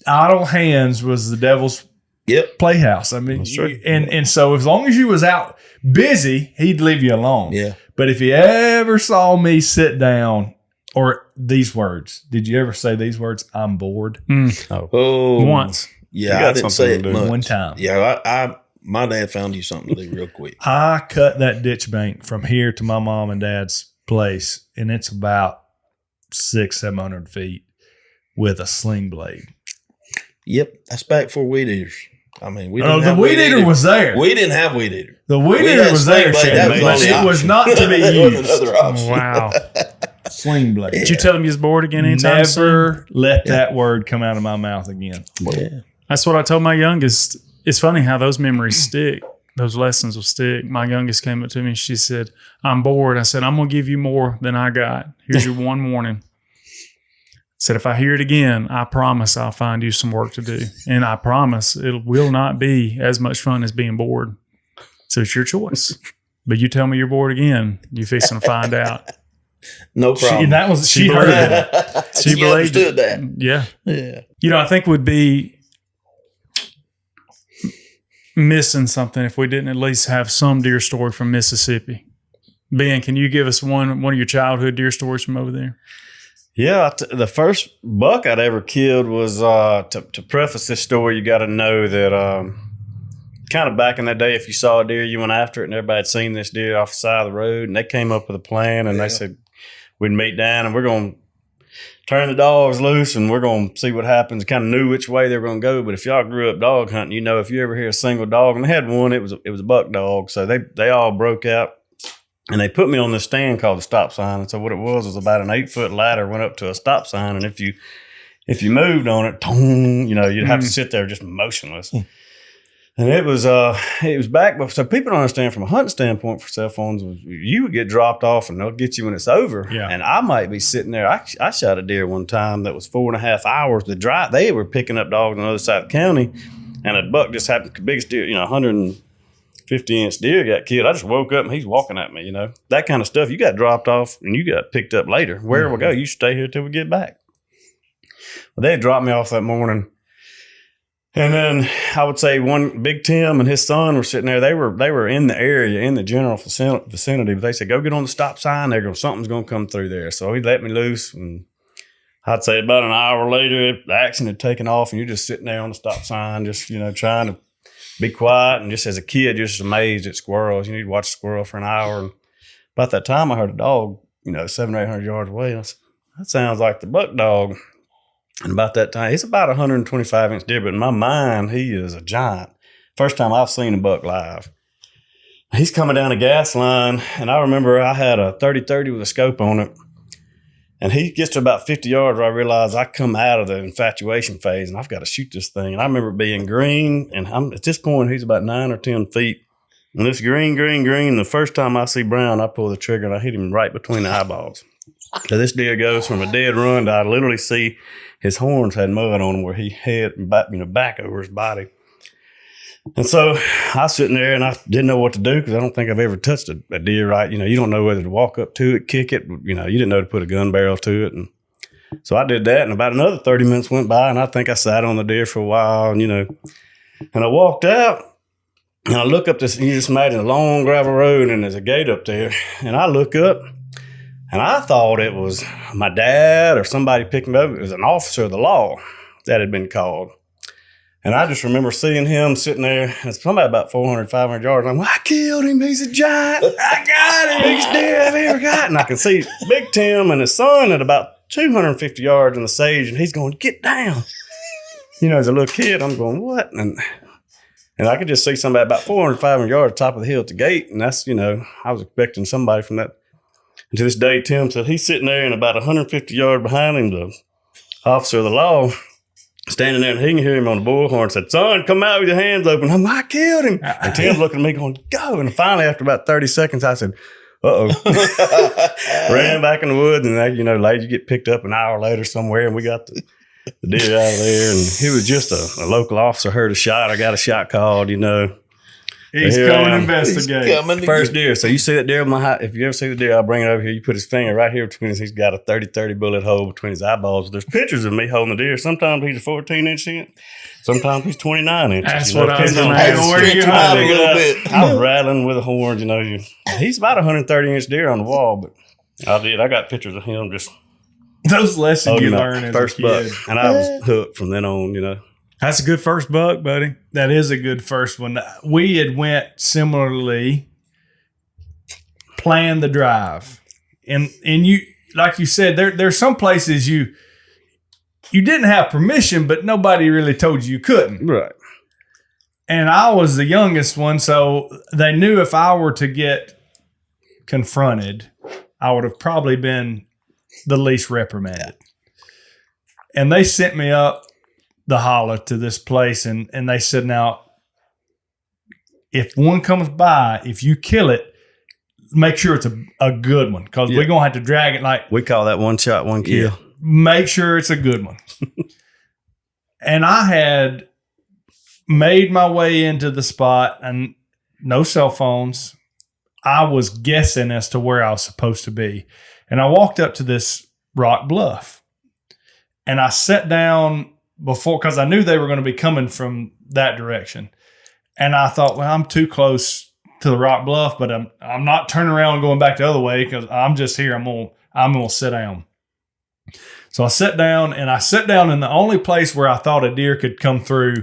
idle hands was the devil's Yep. playhouse. I mean, That's true. and so as long as you was out busy, he'd leave you alone. Yeah. But if you ever saw me sit down, or these words, did you ever say these words? I'm bored. Oh. Once. Yeah, You I got didn't something say to it do. much. One time. Yeah, my dad found you something to do real quick. I cut that ditch bank from here to my mom and dad's place, and it's about 600-700 feet with a sling blade. Yep, that's back for weed eaters. I mean, we Oh, didn't the have weed eater was there. We didn't have weed eater. The weed We eater had was sling there, blade. Shannon, That was but the it only was option. not to be That wasn't used. another option. Wow. Sling blade. Did you tell him you was bored again anytime soon? Never let that word come out of my mouth again. Yeah. That's what I told my youngest. It's funny how those memories stick. Those lessons will stick. My youngest came up to me. She said, "I'm bored." I said, "I'm going to give you more than I got. Here's your one warning." I said, "If I hear it again, I promise I'll find you some work to do. And I promise it will not be as much fun as being bored. So it's your choice. But you tell me you're bored again, you fixing to find out." No problem. She heard it. She She believed understood it. that. Yeah. Yeah. I think we'd be missing something if we didn't at least have some deer story from Mississippi. Ben, can you give us one of your childhood deer stories from over there? Yeah, the first buck I'd ever killed was to preface this story. You got to know that kind of back in that day, if you saw a deer, you went after it, and everybody had seen this deer off the side of the road, and they came up with a plan, and they said we'd meet down, and we're going to turn the dogs loose, and we're going to see what happens. Kind of knew which way they were going to go, but if y'all grew up dog hunting, if you ever hear a single dog, and they had one, it was a buck dog, so they all broke out. And they put me on this stand called the stop sign. And so what it was about an 8-foot ladder went up to a stop sign. And if you moved on it, you'd have to sit there just motionless. And it was back. So people don't understand from a hunting standpoint for cell phones, you would get dropped off and they'll get you when it's over. Yeah. And I might be sitting there. I shot a deer one time that was 4.5 hours to drive. They were picking up dogs on the other side of the county. And a buck just happened, the biggest deer, 150-inch deer got killed. I just woke up and he's walking at me, that kind of stuff. You got dropped off and you got picked up later. Where we go, you stay here till we get back. Well, they dropped me off that morning. And then I would say one Big Tim and his son were sitting there. They were in the area, in the general vicinity, but they said, "Go get on the stop sign. Something's going to come through there." So he let me loose. And I'd say about an hour later, the action had taken off and you're just sitting there on the stop sign, just, trying to be quiet, and just as a kid, just amazed at squirrels. You'd watch a squirrel for an hour. And about that time, I heard a dog, 700 or 800 yards away. And I said, "That sounds like the buck dog." And about that time, he's about 125-inch deer, but in my mind, he is a giant. First time I've seen a buck live. He's coming down a gas line, and I remember I had a 30-30 with a scope on it. And he gets to about 50 yards where I realize I come out of the infatuation phase and I've got to shoot this thing. And I remember being green, and at this point, he's about 9 or 10 feet And this green. The first time I see Brown, I pull the trigger and I hit him right between the eyeballs. So this deer goes from a dead run to I literally see his horns had mud on them where he had back over his body. And so I was sitting there and I didn't know what to do because I don't think I've ever touched a deer right. You don't know whether to walk up to it, kick it. You didn't know to put a gun barrel to it. And so I did that, and about another 30 minutes went by, and I think I sat on the deer for a while, and I walked out. And I look up this, you just imagine a long gravel road and there's a gate up there. And I look up and I thought it was my dad or somebody picking me up. It was an officer of the law that had been called. And I just remember seeing him sitting there. And it's probably about 400, 500 yards. I'm like, I killed him. He's a giant. I got him. Biggest deer I've ever got. And I can see Big Tim and his son at about 250 yards in the sage. And he's going, get down. As a little kid, I'm going, what? And I could just see somebody about 400, 500 yards top of the hill at the gate. And that's, I was expecting somebody from that. And to this day, Tim said he's sitting there and about 150 yards behind him, the officer of the law, standing there, and he can hear him on the bullhorn, said, son, come out with your hands open. I'm like, I killed him. And Tim's looking at me going, go. And finally, after about 30 seconds, I said, uh-oh. Ran back in the woods, and ladies get picked up an hour later somewhere, and we got the deer out of there, and he was just a local officer, heard a shot. I got a shot called, He's coming to investigate. First deer. So you see that deer on if you ever see the deer, I'll bring it over here. You put his finger right here between he's got a 30-30 bullet hole between his eyeballs. There's pictures of me holding the deer. Sometimes he's a 14-inch in. Sometimes he's 29 inches. That's what I was going to ask. I was rattling with the horns, He's about a 130-inch deer on the wall, but I got pictures of him just those lessons you learn as first a kid. buck, and I was hooked from then on. That's a good first buck, buddy. That is a good first one. We had went similarly, planned the drive, and you, like you said, there's some places you didn't have permission, but nobody really told you couldn't. Right. And I was the youngest one, so they knew if I were to get confronted, I would have probably been the least reprimanded. And they sent me up the holler to this place, and they said, now, if one comes by, if you kill it, make sure it's a good one, because we're going to have to drag it like... We call that one shot, one kill. Yeah, make sure it's a good one. And I had made my way into the spot, and no cell phones. I was guessing as to where I was supposed to be. And I walked up to this rock bluff, and I sat down before, because I knew they were going to be coming from that direction. And I thought, well, I'm too close to the rock bluff, but I'm not turning around and going back the other way, because I'm just here. I'm gonna sit down. So I sat down, and I sat down in the only place where I thought a deer could come through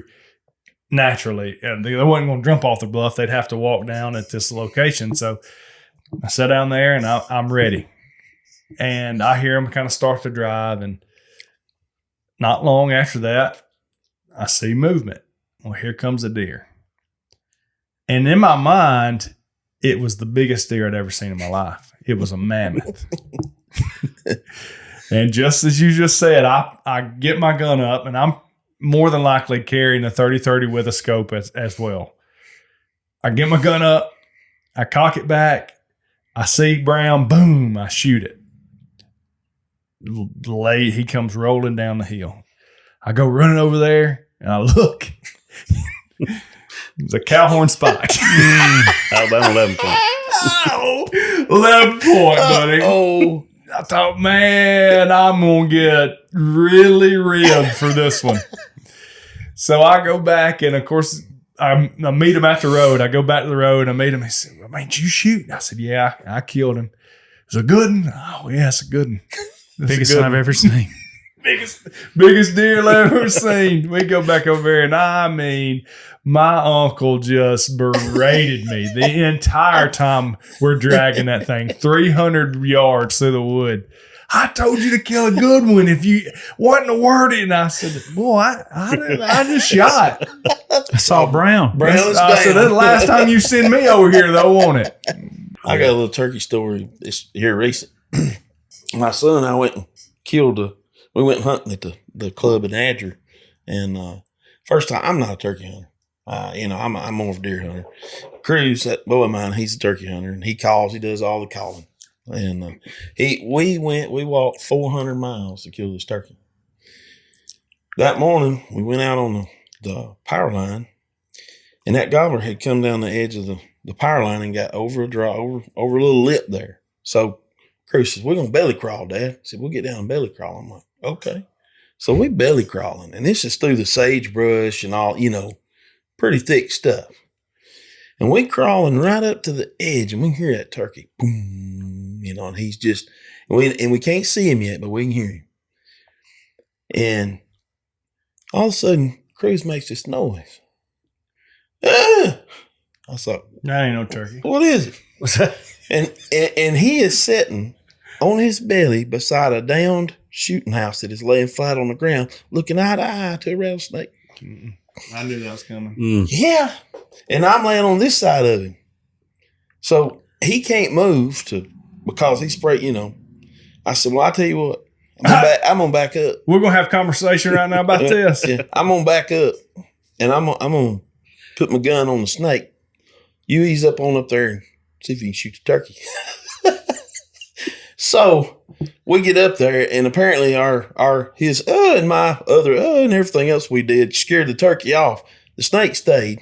naturally. And they wasn't going to jump off the bluff. They'd have to walk down at this location. So I sat down there, and I'm ready. And I hear them kind of start to drive, and not long after that, I see movement. Well, here comes a deer. And in my mind, it was the biggest deer I'd ever seen in my life. It was a mammoth. And just as you just said, I get my gun up, and I'm more than likely carrying a 30-30 with a scope as well. I get my gun up, I cock it back, I see Brown, boom, I shoot it. He comes rolling down the hill. I go running over there, and I look. It's a cow horn spike. Alabama 11 point. Oh, 11 point, buddy. I thought, man, I'm going to get really ribbed for this one. So I go back, and of course, I meet him at the road. I go back to the road, and I meet him. He said, well, man, did you shoot? I said, yeah, I killed him. It was a good one. Oh, yeah, it's a good one. Biggest one I've ever seen. biggest deer I've ever seen. We go back over there, and I mean, my uncle just berated me the entire time we're dragging that thing 300 yards through the wood. I told you to kill a good one. If you wasn't a word, and I said, boy, I just shot. I saw Brown. I said, that's the last time you send me over here, though, won't it? I got a little turkey story. It's here recent. My son and I went and we went hunting at the club in Adger. And first time, I'm not a turkey hunter. I'm more of a deer hunter. Cruz, that boy of mine, he's a turkey hunter, and he does all the calling. And we walked 400 miles to kill this turkey. That morning, we went out on the power line, and that gobbler had come down the edge of the power line and got over a little lip there. So Cruz says, "We're gonna belly crawl, Dad." I said, "We'll get down and belly crawl." I'm like, "Okay." So we belly crawling, and this is through the sagebrush and all, pretty thick stuff. And we crawling right up to the edge, and we hear that turkey, boom, and he's just, and we can't see him yet, but we can hear him. And all of a sudden, Cruz makes this noise. Ah! I thought, That ain't no turkey. what is it? What's that? And he is sitting on his belly beside a downed shooting house that is laying flat on the ground, looking eye to eye to a rattlesnake. I knew that was coming. Yeah. And I'm laying on this side of him. So he can't move because he's sprayed, I said, well, I tell you what, I'm gonna back up. We're gonna have a conversation right now about this. Yeah, I'm gonna back up, and I'm gonna put my gun on the snake. You ease up there and see if you can shoot the turkey. So we get up there, and apparently his and my other and everything else we did scared the turkey off. The snake stayed.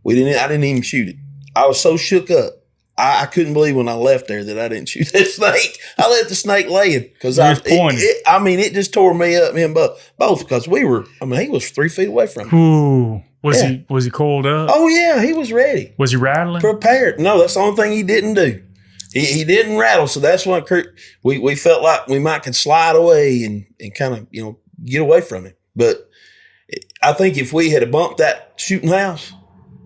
I didn't even shoot it. I was so shook up. I couldn't believe when I left there that I didn't shoot that snake. I let the snake lay it because it just tore me up, him both, because he was 3 feet away from me. Ooh. Was he coiled up? Oh yeah, he was ready. Was he rattling? Prepared. No, that's the only thing he didn't do. He didn't rattle, so that's why we felt like we might could slide away and kind of get away from him. But I think if we had bumped that shooting house,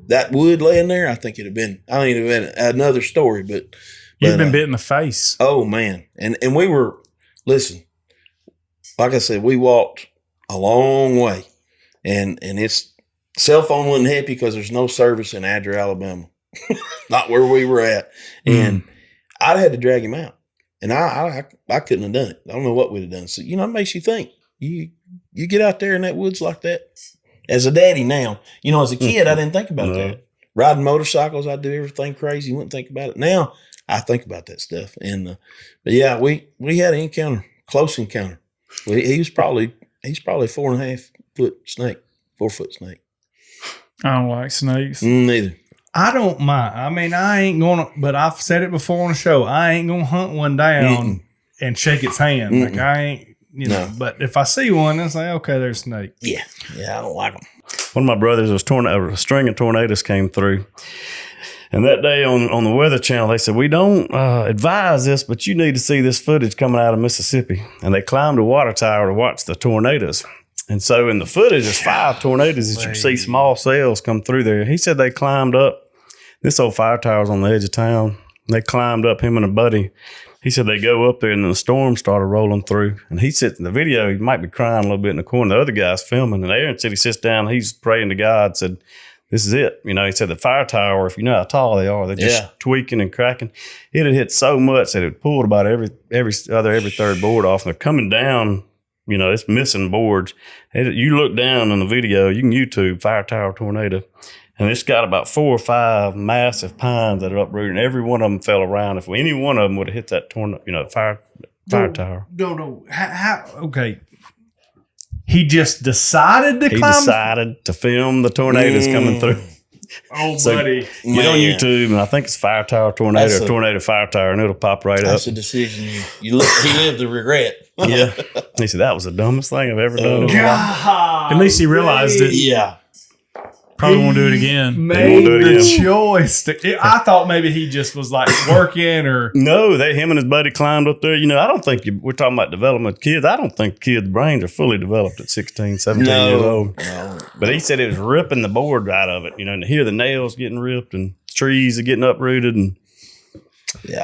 that wood laying there, I think it'd have been another story. But you've been bit in the face. Oh man, and we were like I said, we walked a long way, and it's cell phone wasn't happy because there's no service in Adler, Alabama, not where we were at, and I'd had to drag him out, and I couldn't have done it. I don't know what we'd have done. So it makes you think. You get out there in that woods like that. As a daddy now, as a kid, I didn't think about that. Riding motorcycles, I'd do everything crazy. You wouldn't think about it. Now I think about that stuff. And but yeah, we had an encounter, close encounter. He's probably 4.5 foot snake, 4 foot snake. I don't like snakes. Neither. I don't mind. I mean, I ain't gonna. But I've said it before on the show. I ain't gonna hunt one down and shake its hand. Like I ain't. No. But if I see one, it's like, okay, there's a snake. Yeah, I don't like them. One of my brothers a string of tornadoes came through. And that day on the Weather Channel, they said, we don't advise this, but you need to see this footage coming out of Mississippi. And they climbed a water tower to watch the tornadoes. And so in the footage, there's 5 tornadoes that you see small cells come through there. He said they climbed up. This old fire tower's on the edge of town. They climbed up, him and a buddy. He said they go up there and then the storm started rolling through. And he sits in the video, he might be crying a little bit in the corner. The other guy's filming. And Aaron said he sits down, he's praying to God, said, this is it. He said the fire tower, if you know how tall they are, they're just tweaking and cracking. It had hit so much that it pulled about every third board off. And they're coming down, it's missing boards. You look down in the video, you can YouTube fire tower tornado. And it's got about 4 or 5 massive pines that are uprooted, and every one of them fell around. If any one of them would have hit that fire tower. No. How? Okay. He just decided to climb. He decided to film the tornadoes coming through. Oh, so buddy. Get on YouTube, and I think it's fire tower tornado or tornado fire tower, and it'll pop right up. That's a decision he lived to regret. Yeah. He said, that was the dumbest thing I've ever done. God, at least he realized it. Yeah. Probably won't do it again. Made the choice. I thought maybe he just was like working or. No, him and his buddy climbed up there. I don't think we're talking about development of kids. I don't think kids' brains are fully developed at 16, 17 years old. No. But he said it was ripping the board out of it, and to hear the nails getting ripped and trees are getting uprooted. And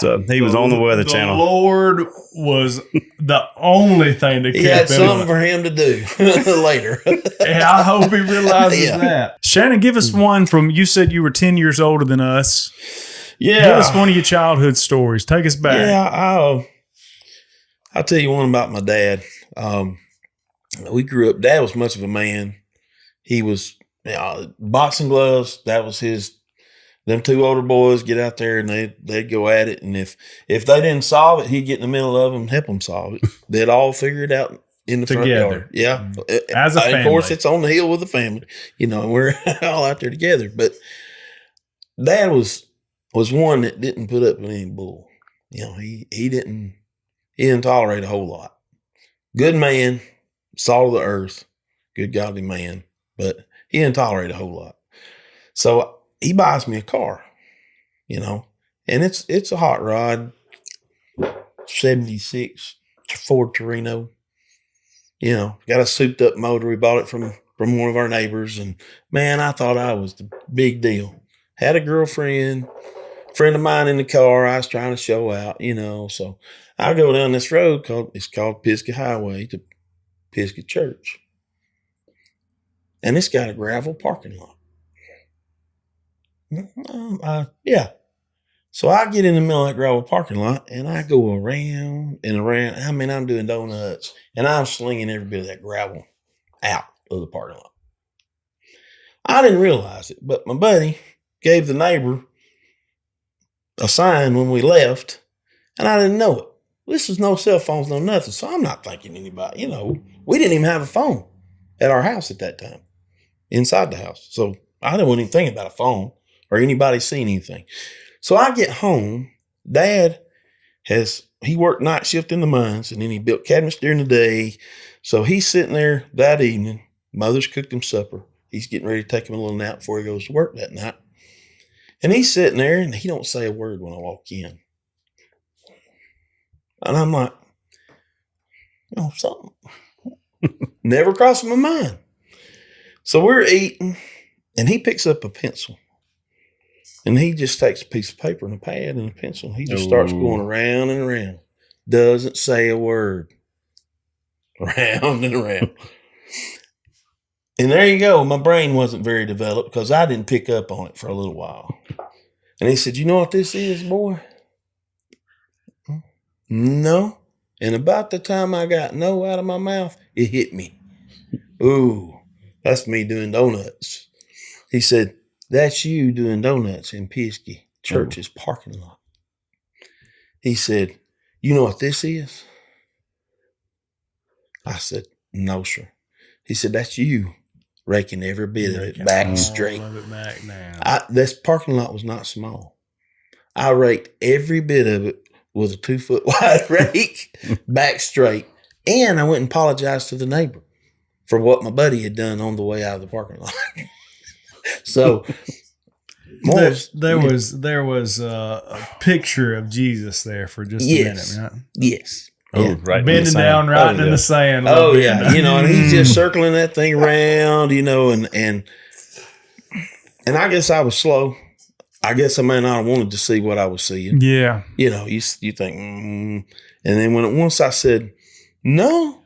so he was on the Weather Channel. The Lord was the only thing that kept him. He had something for him to do later. And I hope he realizes that. Shannon, give us one from, you said you were 10 years older than us. Yeah. Give us one of your childhood stories. Take us back. Yeah, I'll tell you one about my dad. We grew up, Dad was much of a man. He was boxing gloves. That was his. Them two older boys get out there and they'd go at it. And if they didn't solve it, he'd get in the middle of them and help them solve it. They'd all figure it out in the front yard. Yeah. As a family. Of course, it's on the hill with the family, and we're all out there together. But Dad was one that didn't put up with any bull. He didn't tolerate a whole lot. Good man, salt of the earth, good godly man, but he didn't tolerate a whole lot. So he buys me a car, and it's a hot rod, 76 Ford Torino. Got a souped up motor. We bought it from one of our neighbors, and man, I thought I was the big deal. Had a friend of mine in the car. I was trying to show out, So I go down this road called Pisgah Highway to Pisgah Church, and it's got a gravel parking lot. Yeah. So I get in the middle of that gravel parking lot and I go around and around. I'm doing donuts and I'm slinging every bit of that gravel out of the parking lot. I didn't realize it, but my buddy gave the neighbor a sign when we left and I didn't know it. This was no cell phones, no nothing. So I'm not thinking anybody, we didn't even have a phone at our house at that time, inside the house. So I didn't even think about a phone or anybody seen anything. So I get home. Dad he worked night shift in the mines and then he built cabinets during the day. So he's sitting there that evening. Mother's cooked him supper. He's getting ready to take him a little nap before he goes to work that night. And he's sitting there and he don't say a word when I walk in. And I'm like, something never crossed my mind. So we're eating and he picks up a pencil. And he just takes a piece of paper and a pad and a pencil. And he just starts going around and around. Doesn't say a word. Around and around. And there you go. My brain wasn't very developed because I didn't pick up on it for a little while. And he said, "You know what this is, boy?" No. And about the time I got no out of my mouth, it hit me. Ooh, that's me doing donuts. He said, "That's you doing donuts in Pisgah Church's parking lot." He said, "You know what this is?" I said, "No, sir." He said, "That's you raking every bit of it back straight." This parking lot was not small. I raked every bit of it with a 2-foot wide rake back straight. And I went and apologized to the neighbor for what my buddy had done on the way out of the parking lot. So there was a picture of Jesus there for just a minute, right? Yes. Oh, yeah. Right. Bending down, right in the sand. Oh, yeah. And he's just circling that thing around, and I guess I was slow. I guess I may not have wanted to see what I was seeing. Yeah. You think, and then once I said, no,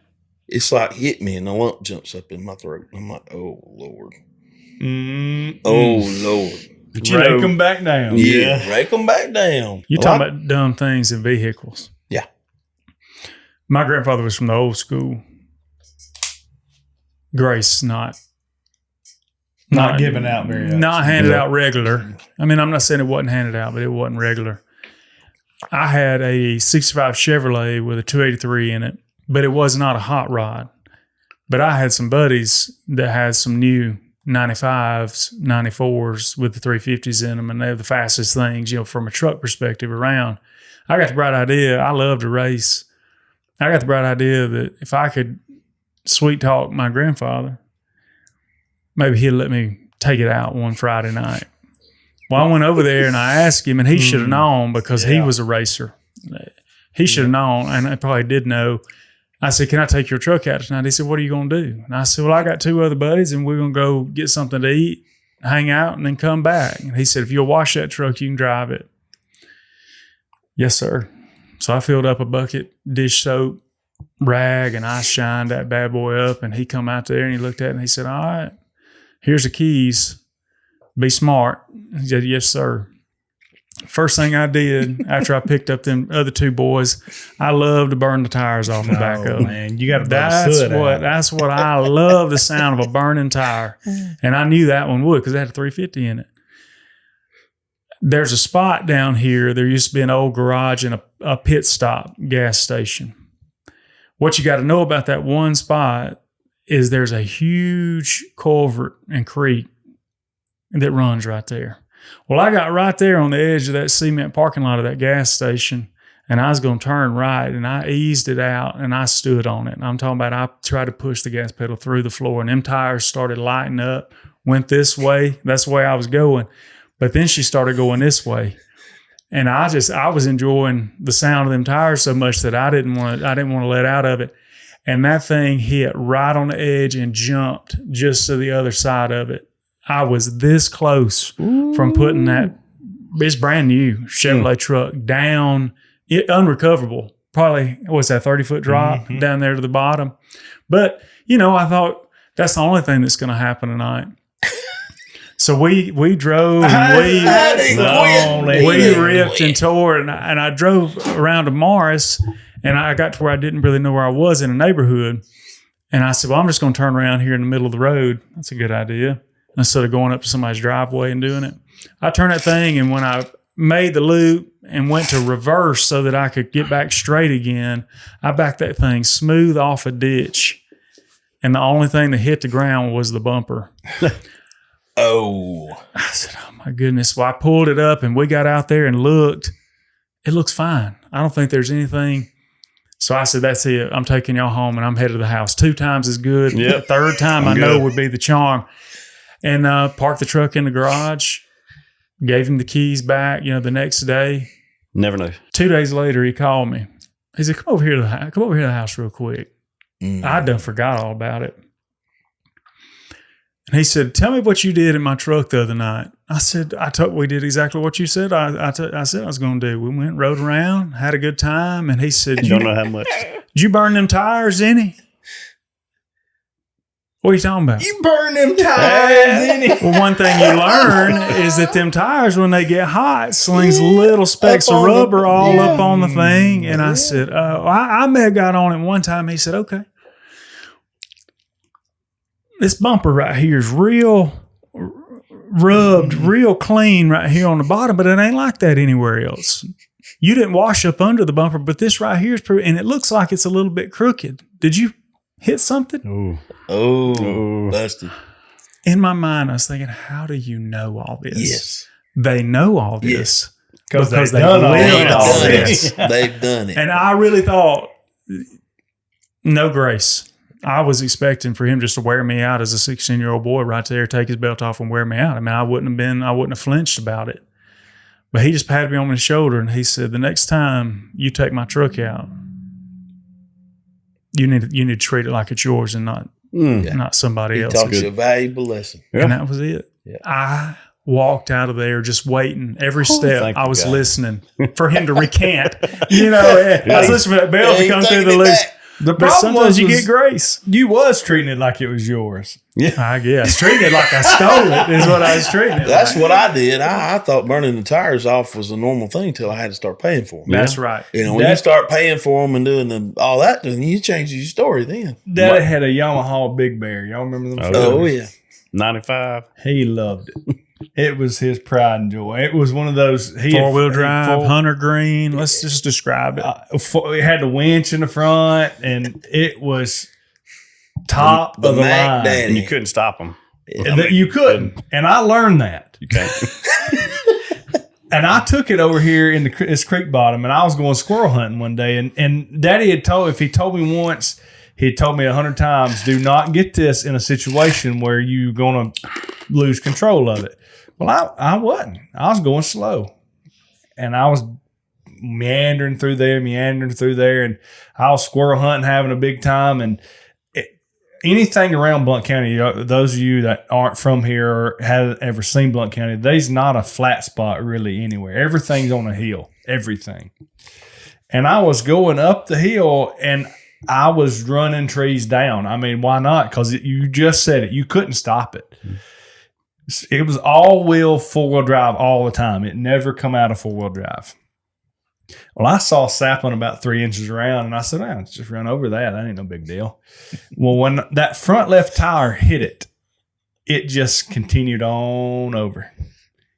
it's like hit me and a lump jumps up in my throat. I'm like, oh, Lord. Oh, Lord. Rake them back down. Yeah, rake them back down. You're talking about dumb things in vehicles. Yeah. My grandfather was from the old school. Grace, not given out very much. Not handed out regular. I mean, I'm not saying it wasn't handed out, but it wasn't regular. I had a 65 Chevrolet with a 283 in it, but it was not a hot rod. But I had some buddies that had some new 95s, 94s with the 350s in them, and they're the fastest things, from a truck perspective around. I got the bright idea. I love to race. I got the bright idea that if I could sweet talk my grandfather, maybe he'd let me take it out one Friday night. Well, I went over there and I asked him, and he should have known because he was a racer. He should have known, and I probably did know. I said, "Can I take your truck out tonight?" He said, "What are you going to do?" And I said, "Well, I got 2 other buddies, and we're going to go get something to eat, hang out, and then come back." And he said, "If you'll wash that truck, you can drive it." Yes, sir. So I filled up a bucket, dish soap, rag, and I shined that bad boy up, and he come out there and he looked at it and he said, "All right, here's the keys. Be smart." He said, "Yes, sir." First thing I did after I picked up them other two boys, I love to burn the tires off the back of them. Man, you got to That's what I love, the sound of a burning tire. And I knew that one would because it had a 350 in it. There's a spot down here. There used to be an old garage and a pit stop gas station. What you got to know about that one spot is there's a huge culvert and creek that runs right there. Well, I got right there on the edge of that cement parking lot of that gas station, and I was going to turn right, and I eased it out, and I stood on it. And I'm talking about I tried to push the gas pedal through the floor, and them tires started lighting up, went this way. That's the way I was going. But then she started going this way. And I was enjoying the sound of them tires so much that I didn't want to let out of it. And that thing hit right on the edge and jumped just to the other side of it. I was this close from putting that, it's brand new Chevrolet truck down, unrecoverable. Probably, what's that, 30-foot drop down there to the bottom. But, I thought that's the only thing that's going to happen tonight. So we drove and we ripped and tore, and I drove around to Morris, and I got to where I didn't really know where I was in a neighborhood. And I said, well, I'm just going to turn around here in the middle of the road. That's a good idea. Instead of going up to somebody's driveway and doing it. I turned that thing, and when I made the loop and went to reverse so that I could get back straight again, I backed that thing smooth off a ditch. And the only thing that hit the ground was the bumper. Oh. I said, oh my goodness. Well, I pulled it up and we got out there and looked. It looks fine. I don't think there's anything. So I said, that's it. I'm taking y'all home and I'm headed to the house. 2 times is good. Yep. The third time I know would be the charm. And parked the truck in the garage, gave him the keys back, the next day. Never know. 2 days later, he called me. He said, come over here to the house real quick. I done forgot all about it. And he said, tell me what you did in my truck the other night. I said, we did exactly what you said. I said I was going to do. We went, rode around, had a good time. And he said, Don't know how much. Did you burn them tires, any? What are you talking about? You burn them tires in it. Well, one thing you learn is that them tires, when they get hot, slings little specks of rubber all up on the thing. And I said, I may have got on it one time. He said, okay. This bumper right here is real rubbed, real clean right here on the bottom, but it ain't like that anywhere else. You didn't wash up under the bumper, but this right here is pretty, and it looks like it's a little bit crooked. Did you hit something? Oh, busted. In my mind, I was thinking, how do you know all this? Yes. They know all this. Because they've done lived all this. They've done it. And I really thought, no grace. I was expecting for him just to wear me out as a 16-year-old boy right there, take his belt off and wear me out. I mean, I wouldn't have flinched about it. But he just patted me on the shoulder and he said, the next time you take my truck out, you need to treat it like it's yours and not somebody else's. He taught you a valuable lesson. Yeah. And that was it. Yeah. I walked out of there just waiting. Every step I was listening for him to recant. I was listening for that bell to come through the loose. The But problem sometimes was you get grace. You was treating it like it was yours. Yeah. I guess. Treating it like I stole it is what I was treating it That's like. what I did. I thought burning the tires off was a normal thing until I had to start paying for them. That's right. When you start paying for them and doing all that, then you change your story then. Daddy had a Yamaha Big Bear. Y'all remember them? Oh, yeah. 95. He loved it. It was his pride and joy. It was one of those 4-wheel drive, Hunter Green. Let's just describe it. It had the winch in the front, and it was top The of the Mac line. Daddy. And you couldn't stop them. And that you couldn't, and I learned that. You can't. And I took it over here in this creek bottom, and I was going squirrel hunting one day, and Daddy had if he told me once, he told me 100 times, do not get this in a situation where you're going to lose control of it. Well, I wasn't. I was going slow, and I was meandering through there, and I was squirrel hunting, having a big time. And anything around Blount County, those of you that aren't from here or haven't ever seen Blount County, there's not a flat spot really anywhere. Everything's on a hill, everything. And I was going up the hill, and I was running trees down. I mean, why not? Because you just said it. You couldn't stop it. It was all-wheel, four-wheel drive all the time. It never come out of four-wheel drive. Well, I saw a sapling about 3 inches around, and I said, let's just run over that. That ain't no big deal. Well, when that front left tire hit it, it just continued on over.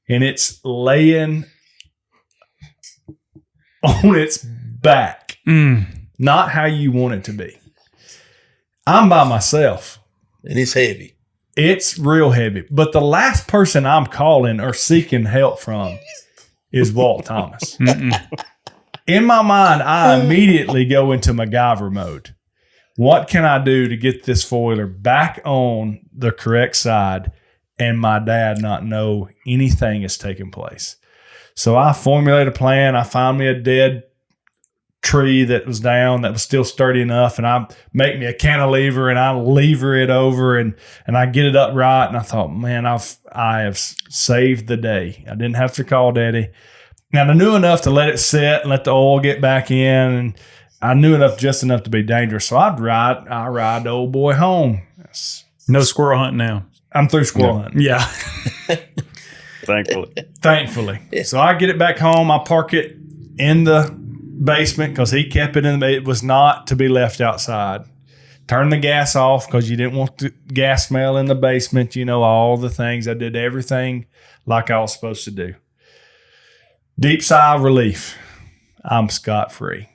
And it's laying on its back. Not how you want it to be. I'm by myself. And it's heavy. It's real heavy. But the last person I'm calling or seeking help from is Walt Thomas. In my mind, I immediately go into MacGyver mode. What can I do to get this four-wheeler back on the correct side and my dad not know anything is taking place? So I formulate a plan. I find me a dead tree that was down that was still sturdy enough, and I make me a cantilever and I lever it over and I get it upright. And I thought, man, I have saved the day. I didn't have to call Daddy. Now, I knew enough to let it sit and let the oil get back in, and I knew just enough to be dangerous. So I ride the old boy home. No squirrel hunting now. I'm through squirrel hunting. Yeah. Thankfully. So I get it back home. I park it in the basement because he kept it in it was not to be left outside. Turn the gas off because you didn't want the gas smell in the basement. You know, all the things. I did everything like I was supposed to do. Deep sigh of relief. I'm scot-free.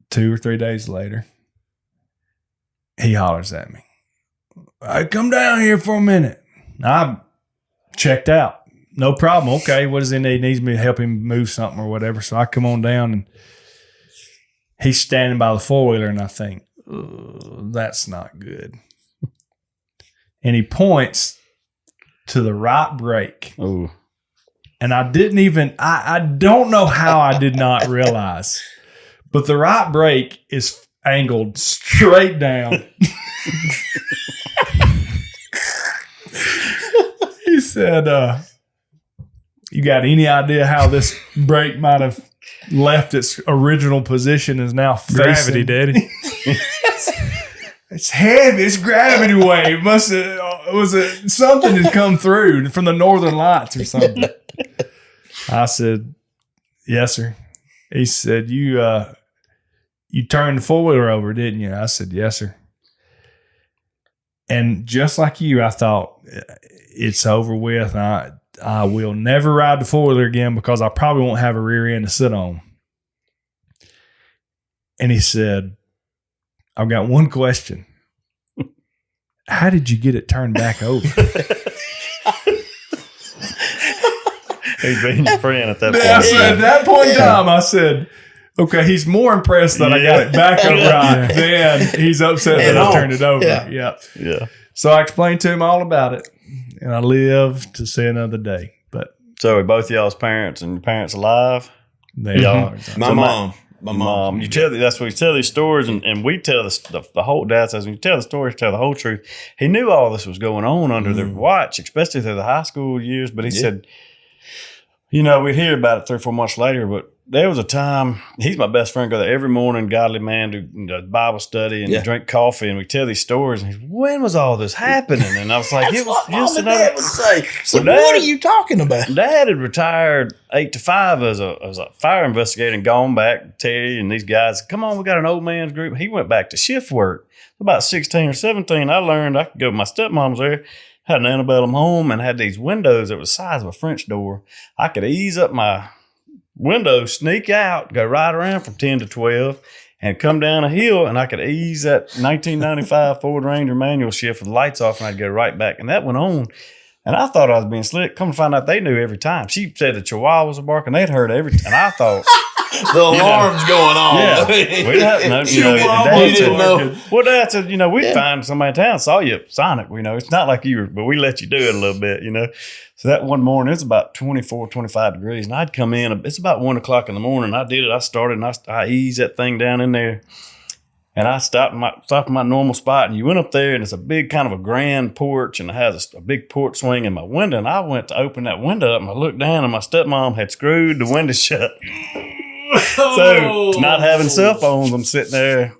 2 or 3 days later, he hollers at me. "Hey, come down here for a minute." I checked out. No problem. Okay, what does he need? He needs me to help him move something or whatever. So I come on down, and he's standing by the four-wheeler, and I think, that's not good. And he points to the right brake. Oh. And I didn't even, I don't know how I did not realize, but the right brake is angled straight down. He said, you got any idea how this brake might have left its original position is now Gravity, facing? Daddy. It's heavy. It's gravity wave. Something had come through from the northern lights or something. I said, "Yes, sir." He said, "You turned the four-wheeler over, didn't you?" I said, "Yes, sir." And just like you, I thought, it's over with. I will never ride the four-wheeler again because I probably won't have a rear end to sit on. And he said, "I've got one question. How did you get it turned back over?" He's been your friend at that point. I said, at that point in time, I said, okay, he's more impressed that I got it back upright than he's upset that I turned it over. Yeah. So I explained to him all about it, and I live to see another day. But So are both y'all's parents and your parents alive? they are. My mom. You tell that's what you tell these stories, and we tell the whole. Dad says when you tell the stories, tell the whole truth. He knew all this was going on under their watch, especially through the high school years. But he said, we'd hear about it 3 or 4 months later. But there was a time. He's my best friend. Go there every morning. Godly man, do Bible study and drink coffee, and we tell these stories. And he's, when was all this happening? And I was like, That's it was what Mom just and another. Dad would say. So Well, Dad- what are you talking about? Dad had retired 8 to 5 as a fire investigator and gone back. Terry and these guys, come on, we got an old man's group. He went back to shift work. About 16 or 17, I learned I could go. My stepmom's there, had an antebellum home, and had these windows that was the size of a French door. I could ease up my window, sneak out, go right around from 10 to 12, and come down a hill, and I could ease that 1995 Ford Ranger manual shift with the lights off, and I'd go right back. And that went on. And I thought I was being slick. Come to find out they knew every time. She said the chihuahuas were barking. They'd heard every time. And I thought, The alarm's going on. yeah, we didn't know. You didn't know. Well, Dad said, we'd find somebody in town, saw you at Sonic. It's not like you were, but we let you do it a little bit, So that one morning, it's about 24, 25 degrees. And I'd come in, it's about 1 o'clock in the morning. I did it. I started, and I eased that thing down in there. And I stopped in my normal spot, and you went up there, and it's a big kind of a grand porch, and it has a big porch swing in my window. And I went to open that window up, and I looked down, and my stepmom had screwed the window shut. So not having cell phones, I'm sitting there.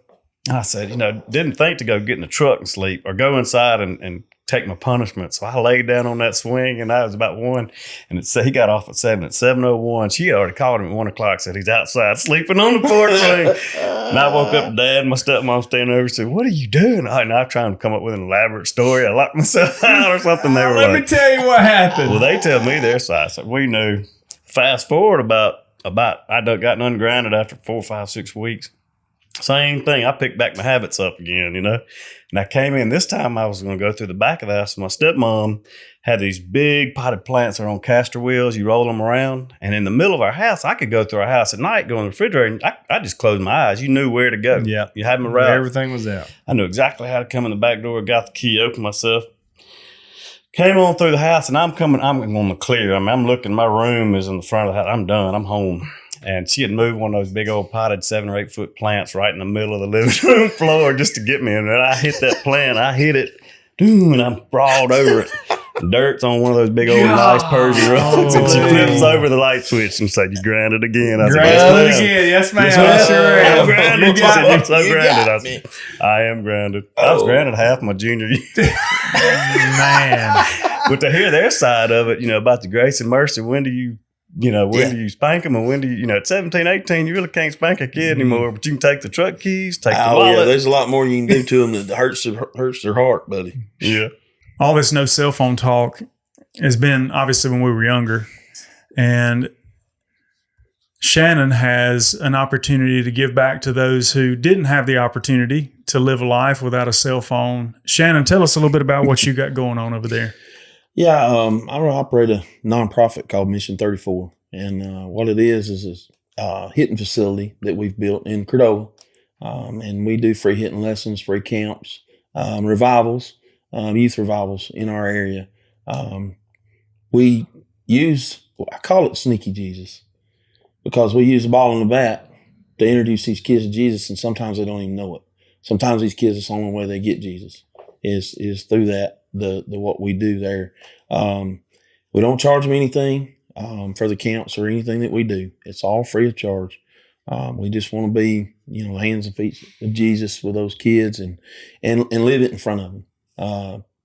I said, didn't think to go get in the truck and sleep or go inside and take my punishment. So I laid down on that swing, and I was about 1, and it said he got off at 7. At 7:01, she had already called him at 1 o'clock, said he's outside sleeping on the porch swing. And I woke up, Dad and my stepmom standing over and said, "What are you doing?" And I trying to come up with an elaborate story. I locked myself out or something. They were Let like, me tell you what happened. well, they tell me their side. So we knew. Fast forward about I done gotten ungrounded after 4, 5, 6 weeks. Same thing. I picked back my habits up again, And I came in. This time I was going to go through the back of the house. My stepmom had these big potted plants that are on caster wheels. You roll them around. And in the middle of our house, I could go through our house at night, go in the refrigerator, and I just closed my eyes. You knew where to go. Yeah. You had my route. Everything was out. I knew exactly how to come in the back door, got the key, opened myself. Came on through the house, and I'm on the clear. I'm looking, my room is in the front of the house. I'm done. I'm home. And she had moved one of those big old potted 7 or 8 foot plants right in the middle of the living room floor just to get me. And then I hit that plant. I hit it, and I'm sprawled over it. Dirt's on one of those big old nice Persian rugs. And she flips over the light switch and said, "You grounded again." I said, Grounded "Yes, ma'am." again. Yes, ma'am. Yes, ma'am. Sure am. I'm grounded. You She got said, me. "I'm so You grounded." got I said, "I am grounded." I was grounded half my junior year. Man. But to hear their side of it, about the grace and mercy, when do you spank them, and when do you, at 17, 18, you really can't spank a kid anymore, but you can take the truck keys, take the Oh, wallet. yeah. There's a lot more you can do to them that hurts their heart, buddy. Yeah. All this no cell phone talk has been obviously when we were younger. And Shannon has an opportunity to give back to those who didn't have the opportunity to live a life without a cell phone. Shannon, tell us a little bit about what you got going on over there. Yeah, I operate a nonprofit called Mission 34. And what it is a hitting facility that we've built in Cordova. And we do free hitting lessons, free camps, revivals, youth revivals in our area. We I call it Sneaky Jesus, because we use the ball and the bat to introduce these kids to Jesus, and sometimes they don't even know it. Sometimes these kids, it's the only way they get Jesus is through that, the what we do there. We don't charge them anything for the camps or anything that we do. It's all free of charge. We just want to be, the hands and feet of Jesus with those kids and live it in front of them.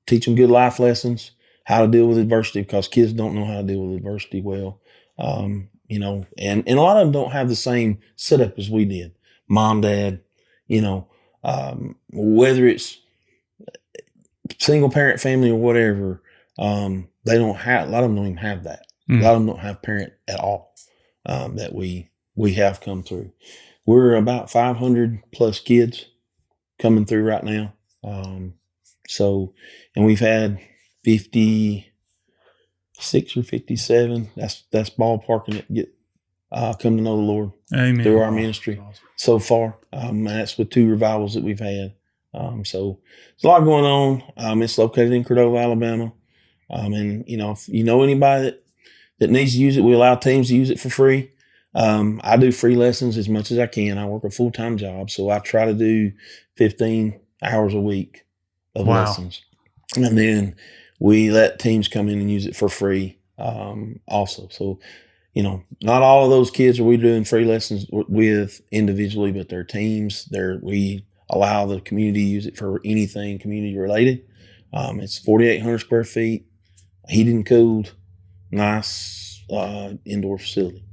Teach them good life lessons, how to deal with adversity, because kids don't know how to deal with adversity well. And a lot of them don't have the same setup as we did. Mom, dad, whether it's single parent family or whatever, they don't have, a lot of them don't even have that. A lot of them don't have parent at all, that we have come through. We're about 500 plus kids coming through right now. And we've had 56 or 57. That's ballparking it. Get come to know the Lord. Amen. Through our ministry so far. And that's with 2 revivals that we've had. So there's a lot going on. It's located in Cordova, Alabama. And if you know anybody that needs to use it, we allow teams to use it for free. I do free lessons as much as I can. I work a full-time job, so I try to do 15 hours a week of lessons. And then we let teams come in and use it for free also. So, not all of those kids are we doing free lessons with individually, but they're teams. We allow the community to use it for anything community related. It's 4,800 square feet, heated and cooled, nice indoor facility.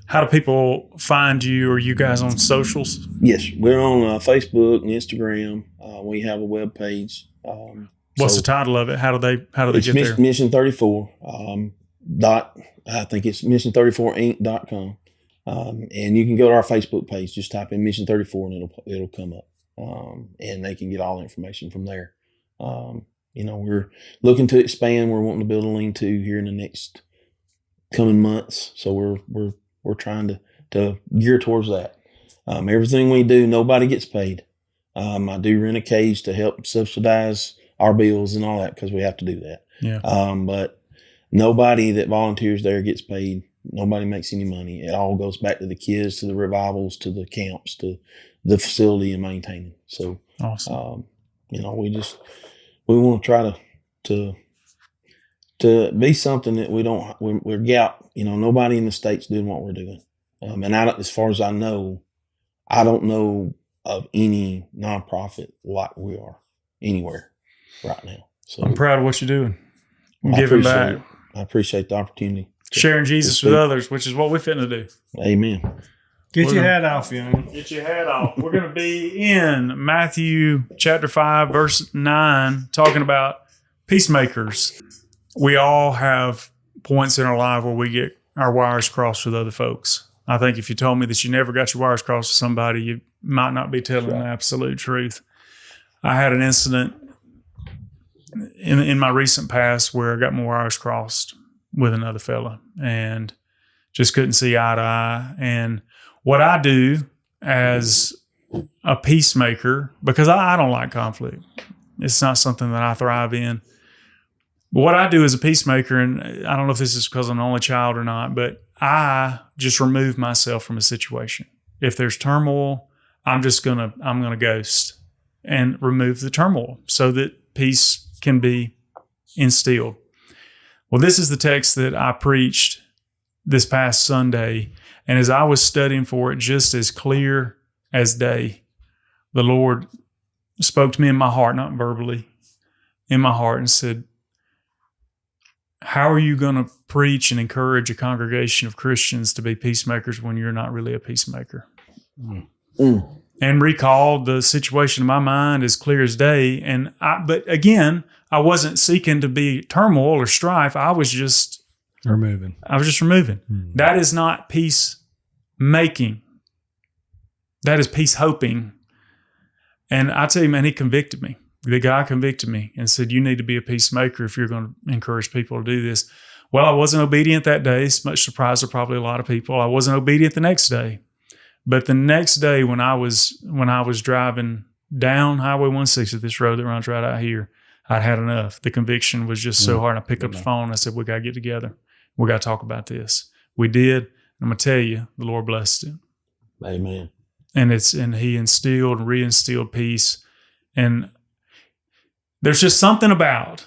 How do people find you or you guys on socials? Yes, we're on Facebook and Instagram. We have a web page. What's the title of it? How do they get there? Mission 34. I think it's mission34inc.com. And you can go to our Facebook page. Just type in Mission 34 and it'll come up. And they can get all the information from there. We're looking to expand. We're wanting to build a lean-to here in the next coming months. So we're trying to gear towards that. Everything we do, nobody gets paid. I do rent a cage to help subsidize our bills and all that, because we have to do that. Yeah. But nobody that volunteers there gets paid. Nobody makes any money. It all goes back to the kids, to the revivals, to the camps, to the facility and maintaining. So, awesome. We want to try to be something that we're gap. Nobody in the State's doing what we're doing. And as far as I know, I don't know of any nonprofit like we are anywhere right now. So I'm proud of what you're doing. I Giving appreciate back. it. I appreciate the opportunity. Sharing Jesus with others, which is what we're fitting to do. Amen. Get your hat off, young. Get your hat off. We're going to be in Matthew chapter 5, verse 9, talking about peacemakers. We all have points in our life where we get our wires crossed with other folks. I think if you told me that you never got your wires crossed with somebody, you might not be telling the absolute truth. I had an incident in my recent past where I got my wires crossed with another fella and just couldn't see eye to eye. And what I do as a peacemaker, because I don't like conflict. It's not something that I thrive in. But what I do as a peacemaker, and I don't know if this is because I'm the only child or not, but I just remove myself from a situation. If there's turmoil, I'm gonna ghost and remove the turmoil so that peace can be instilled. Well, this is the text that I preached this past Sunday. And as I was studying for it, just as clear as day, the Lord spoke to me in my heart, not verbally, in my heart, and said, how are you going to preach and encourage a congregation of Christians to be peacemakers when you're not really a peacemaker? And recalled the situation in my mind as clear as day. But again, I wasn't seeking to be turmoil or strife. I was just removing. That is not peacemaking. That is peace hoping. And I tell you, man, he convicted me. The guy convicted me and said, you need to be a peacemaker if you're going to encourage people to do this. Well, I wasn't obedient that day. It's much surprise to probably a lot of people. I wasn't obedient the next day. But the next day when I was driving down Highway 160, this road that runs right out here, I'd had enough. The conviction was just so hard. I picked up the phone and I said, we got to get together. We got to talk about this. We did. I'm going to tell you, the Lord blessed it. Amen. And he instilled and reinstilled peace. And there's just something about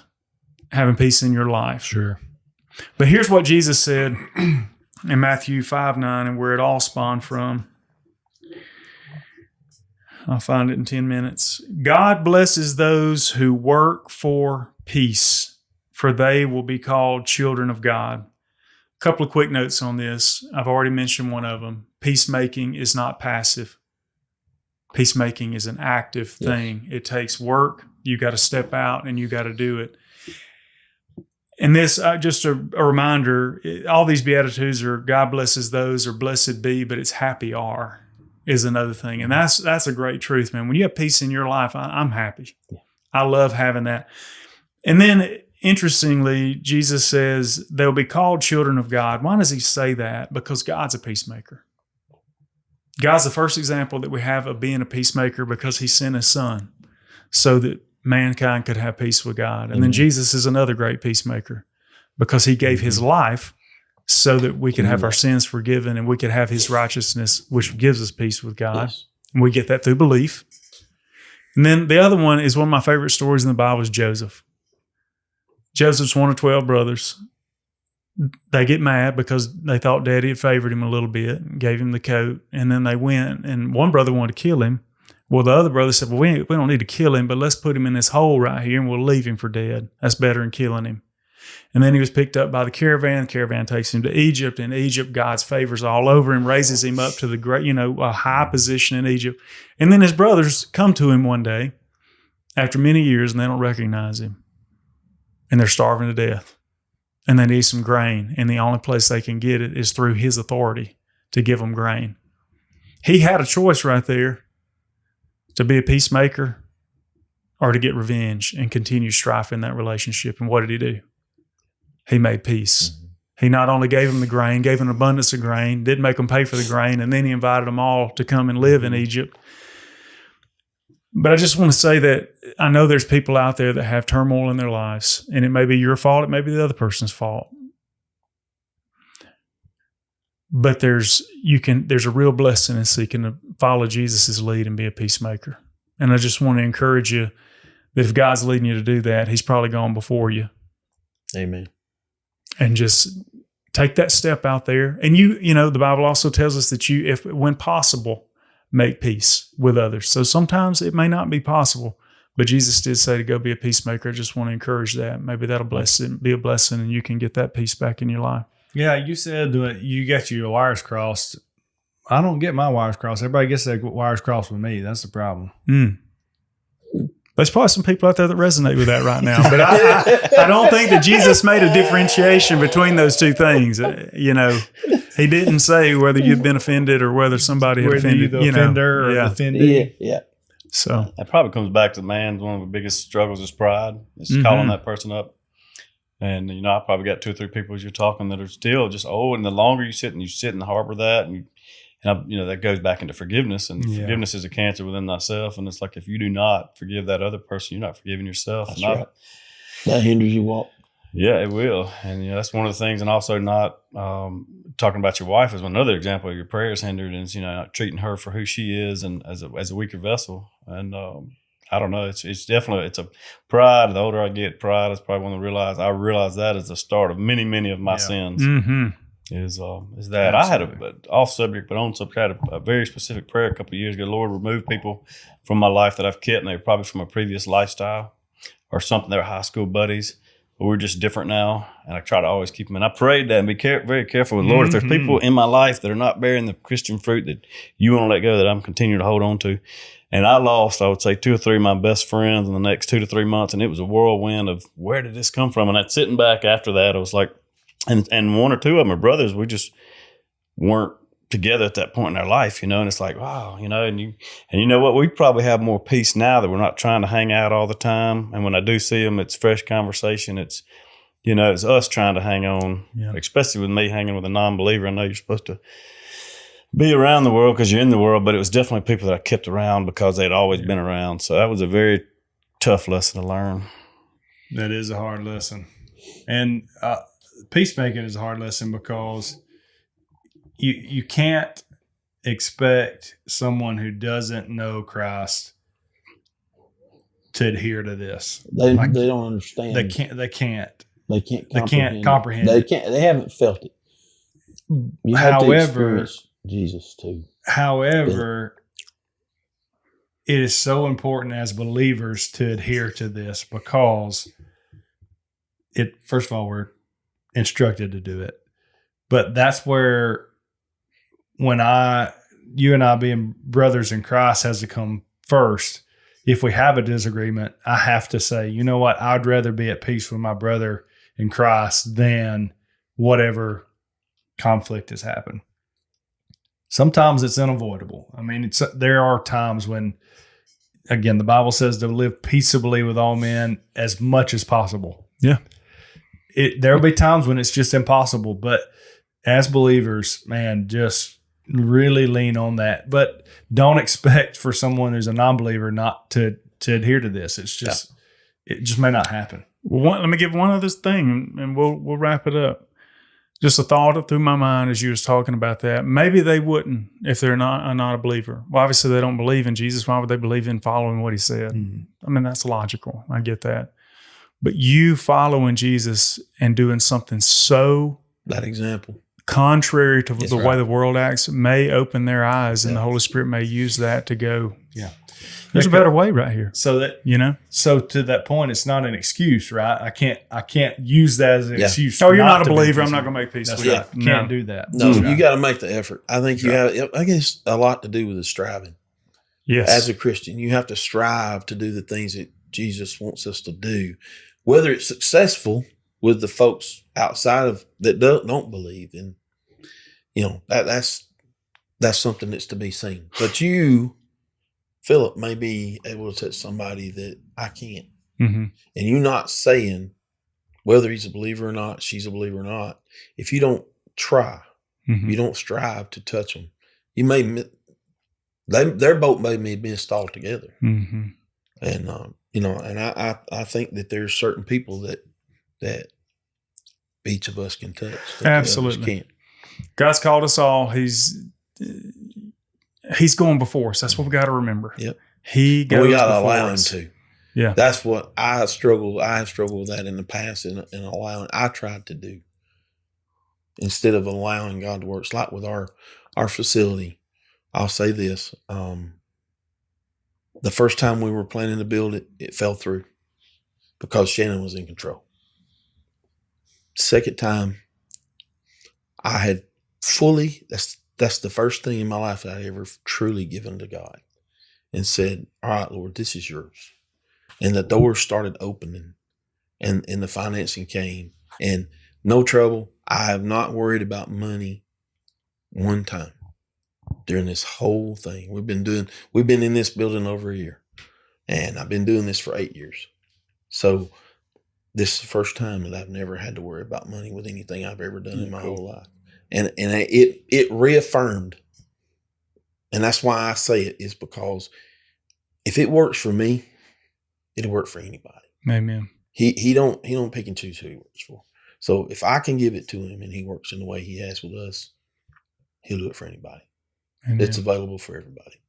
having peace in your life. Sure. But here's what Jesus said in Matthew 5:9, and where it all spawned from. I'll find it in 10 minutes. God blesses those who work for peace, for they will be called children of God. A couple of quick notes on this. I've already mentioned one of them. Peacemaking is not passive. Peacemaking is an active thing. It takes work. You got to step out and you got to do it. And this, just a reminder, all these Beatitudes are God blesses those or blessed be, but it's happy are is another thing. And that's a great truth, man. When you have peace in your life, I'm happy. Yeah. I love having that. And then interestingly, Jesus says they'll be called children of God. Why does he say that? Because God's a peacemaker. God's the first example that we have of being a peacemaker because he sent his son so that mankind could have peace with God. And then Jesus is another great peacemaker because he gave his life so that we could have our sins forgiven and we could have his righteousness, which gives us peace with God. Yes. And we get that through belief. And then the other one is one of my favorite stories in the Bible is Joseph. Joseph's one of 12 brothers. They get mad because they thought daddy had favored him a little bit and gave him the coat. And then they went, and one brother wanted to kill him. Well, the other brother said, well, we don't need to kill him, but let's put him in this hole right here and we'll leave him for dead. That's better than killing him. And then he was picked up by the caravan. The caravan takes him to Egypt. In Egypt, God's favors all over him, raises him up to the great, a high position in Egypt. And then his brothers come to him one day after many years and they don't recognize him. And they're starving to death. And they need some grain. And the only place they can get it is through his authority to give them grain. He had a choice right there to be a peacemaker or to get revenge and continue strife in that relationship. And what did he do? He made peace. Mm-hmm. He not only gave them the grain, gave an abundance of grain, didn't make them pay for the grain, and then he invited them all to come and live in Egypt. But I just want to say that I know there's people out there that have turmoil in their lives, and it may be your fault, it may be the other person's fault. But there's a real blessing in seeking to follow Jesus' lead and be a peacemaker. And I just want to encourage you that if God's leading you to do that, he's probably gone before you. Amen. And just take that step out there. And the Bible also tells us that if when possible, make peace with others. So sometimes it may not be possible, But Jesus did say to go be a peacemaker. I just want to encourage that. Maybe that'll be a blessing, and you can get that peace back in your life. Yeah, you said you got your wires crossed. I don't get my wires crossed. Everybody gets their wires crossed with me. That's the problem. There's probably some people out there that resonate with that right now. But I don't think that Jesus made a differentiation between those two things. He didn't say whether you'd been offended or whether somebody had offended you. The offender or the offended. Yeah. So that probably comes back to one of the biggest struggles is pride. It's calling that person up. And, I probably got 2 or 3 people as you're talking that are still just, and the longer you sit and harbor that, and that goes back into forgiveness. And forgiveness is a cancer within thyself. And it's like, if you do not forgive that other person, you're not forgiving yourself. That's right. That hinders your walk. Yeah, it will. And that's one of the things. And also not talking about your wife is another example of your prayers hindered, and not treating her for who she is and as a weaker vessel. And I don't know. It's definitely a pride. The older I get, pride is probably when I realize that is the start of many, many of my sins. Is that I had off subject, but on subject. I had a very specific prayer a couple of years ago. Lord, remove people from my life that I've kept, and they're probably from a previous lifestyle or something. They're high school buddies, but we're just different now. And I try to always keep them. And I prayed that and be very careful with Lord. If there's people in my life that are not bearing the Christian fruit that you want to let go, that I'm continuing to hold on to. And I lost, I would say, 2 or 3 of my best friends in the next 2 to 3 months. And it was a whirlwind of where did this come from? And I'd sitting back after that, I was like, and 1 or 2 of them are brothers. We just weren't together at that point in our life, and it's like, wow, and you know what? We probably have more peace now that we're not trying to hang out all the time. And when I do see them, it's fresh conversation. It's, it's us trying to hang on, especially with me hanging with a non-believer. I know you're supposed to be around the world because you're in the world, but it was definitely people that I kept around because they'd always been around. So that was a very tough lesson to learn. That is a hard lesson. And peacemaking is a hard lesson because you can't expect someone who doesn't know Christ to adhere to this. They don't understand. They can't. They can't comprehend. They haven't felt it. You have to experience Jesus too. However, it is so important as believers to adhere to this because first of all, we're instructed to do it. But that's where you and I being brothers in Christ has to come first. If we have a disagreement, I have to say, you know what? I'd rather be at peace with my brother in Christ than whatever conflict has happened. Sometimes it's unavoidable. I mean, there are times when, again, the Bible says to live peaceably with all men as much as possible. Yeah. There'll be times when it's just impossible, but as believers, man, just really lean on that. But don't expect for someone who's a non-believer not to adhere to this. It's just, it just may not happen. Well, let me give one other thing, and we'll wrap it up. Just a thought through my mind as you was talking about that. Maybe they wouldn't if they're not a believer. Well, obviously they don't believe in Jesus. Why would they believe in following what he said? I mean, that's logical. I get that. But you following Jesus and doing something so that example contrary to the way the world acts may open their eyes, and the Holy Spirit may use that to go, there's a better way right here. So that, so to that point, it's not an excuse, right? I can't use that as an excuse. Oh, you're not a believer. I'm not going to make peace with that. Can't do that. No, you got to make the effort. I think I guess a lot to do with the striving. Yes. As a Christian, you have to strive to do the things that Jesus wants us to do. Whether it's successful with the folks outside of that don't believe, and that's something that's to be seen. But you, Philip, may be able to touch somebody that I can't, and you're not saying whether he's a believer or not, she's a believer or not. If you don't try, you don't strive to touch them, you may their boat may be installed together, and and I think that there's certain people that each of us can touch. Absolutely. Can't. God's called us all. He's going before us. That's what we got to remember. Yep. We got to allow him to. Yeah. That's what I have struggled with that in the past, and allowing. I tried to do instead of allowing God to work. It's like with our facility. I'll say this. The first time we were planning to build it, it fell through because Shannon was in control. Second time, I had fully, that's the first thing in my life that I ever truly given to God and said, all right, Lord, this is yours. And the doors started opening and the financing came and no trouble. I have not worried about money one time during this whole thing. We've been in this building over a year and I've been doing this for 8 years. So this is the first time that I've never had to worry about money with anything I've ever done in my whole life. And it reaffirmed. And that's why I say it is because if it works for me, it'll work for anybody. Amen. He don't pick and choose who he works for. So if I can give it to him and he works in the way he has with us, he'll do it for anybody. Amen. It's available for everybody.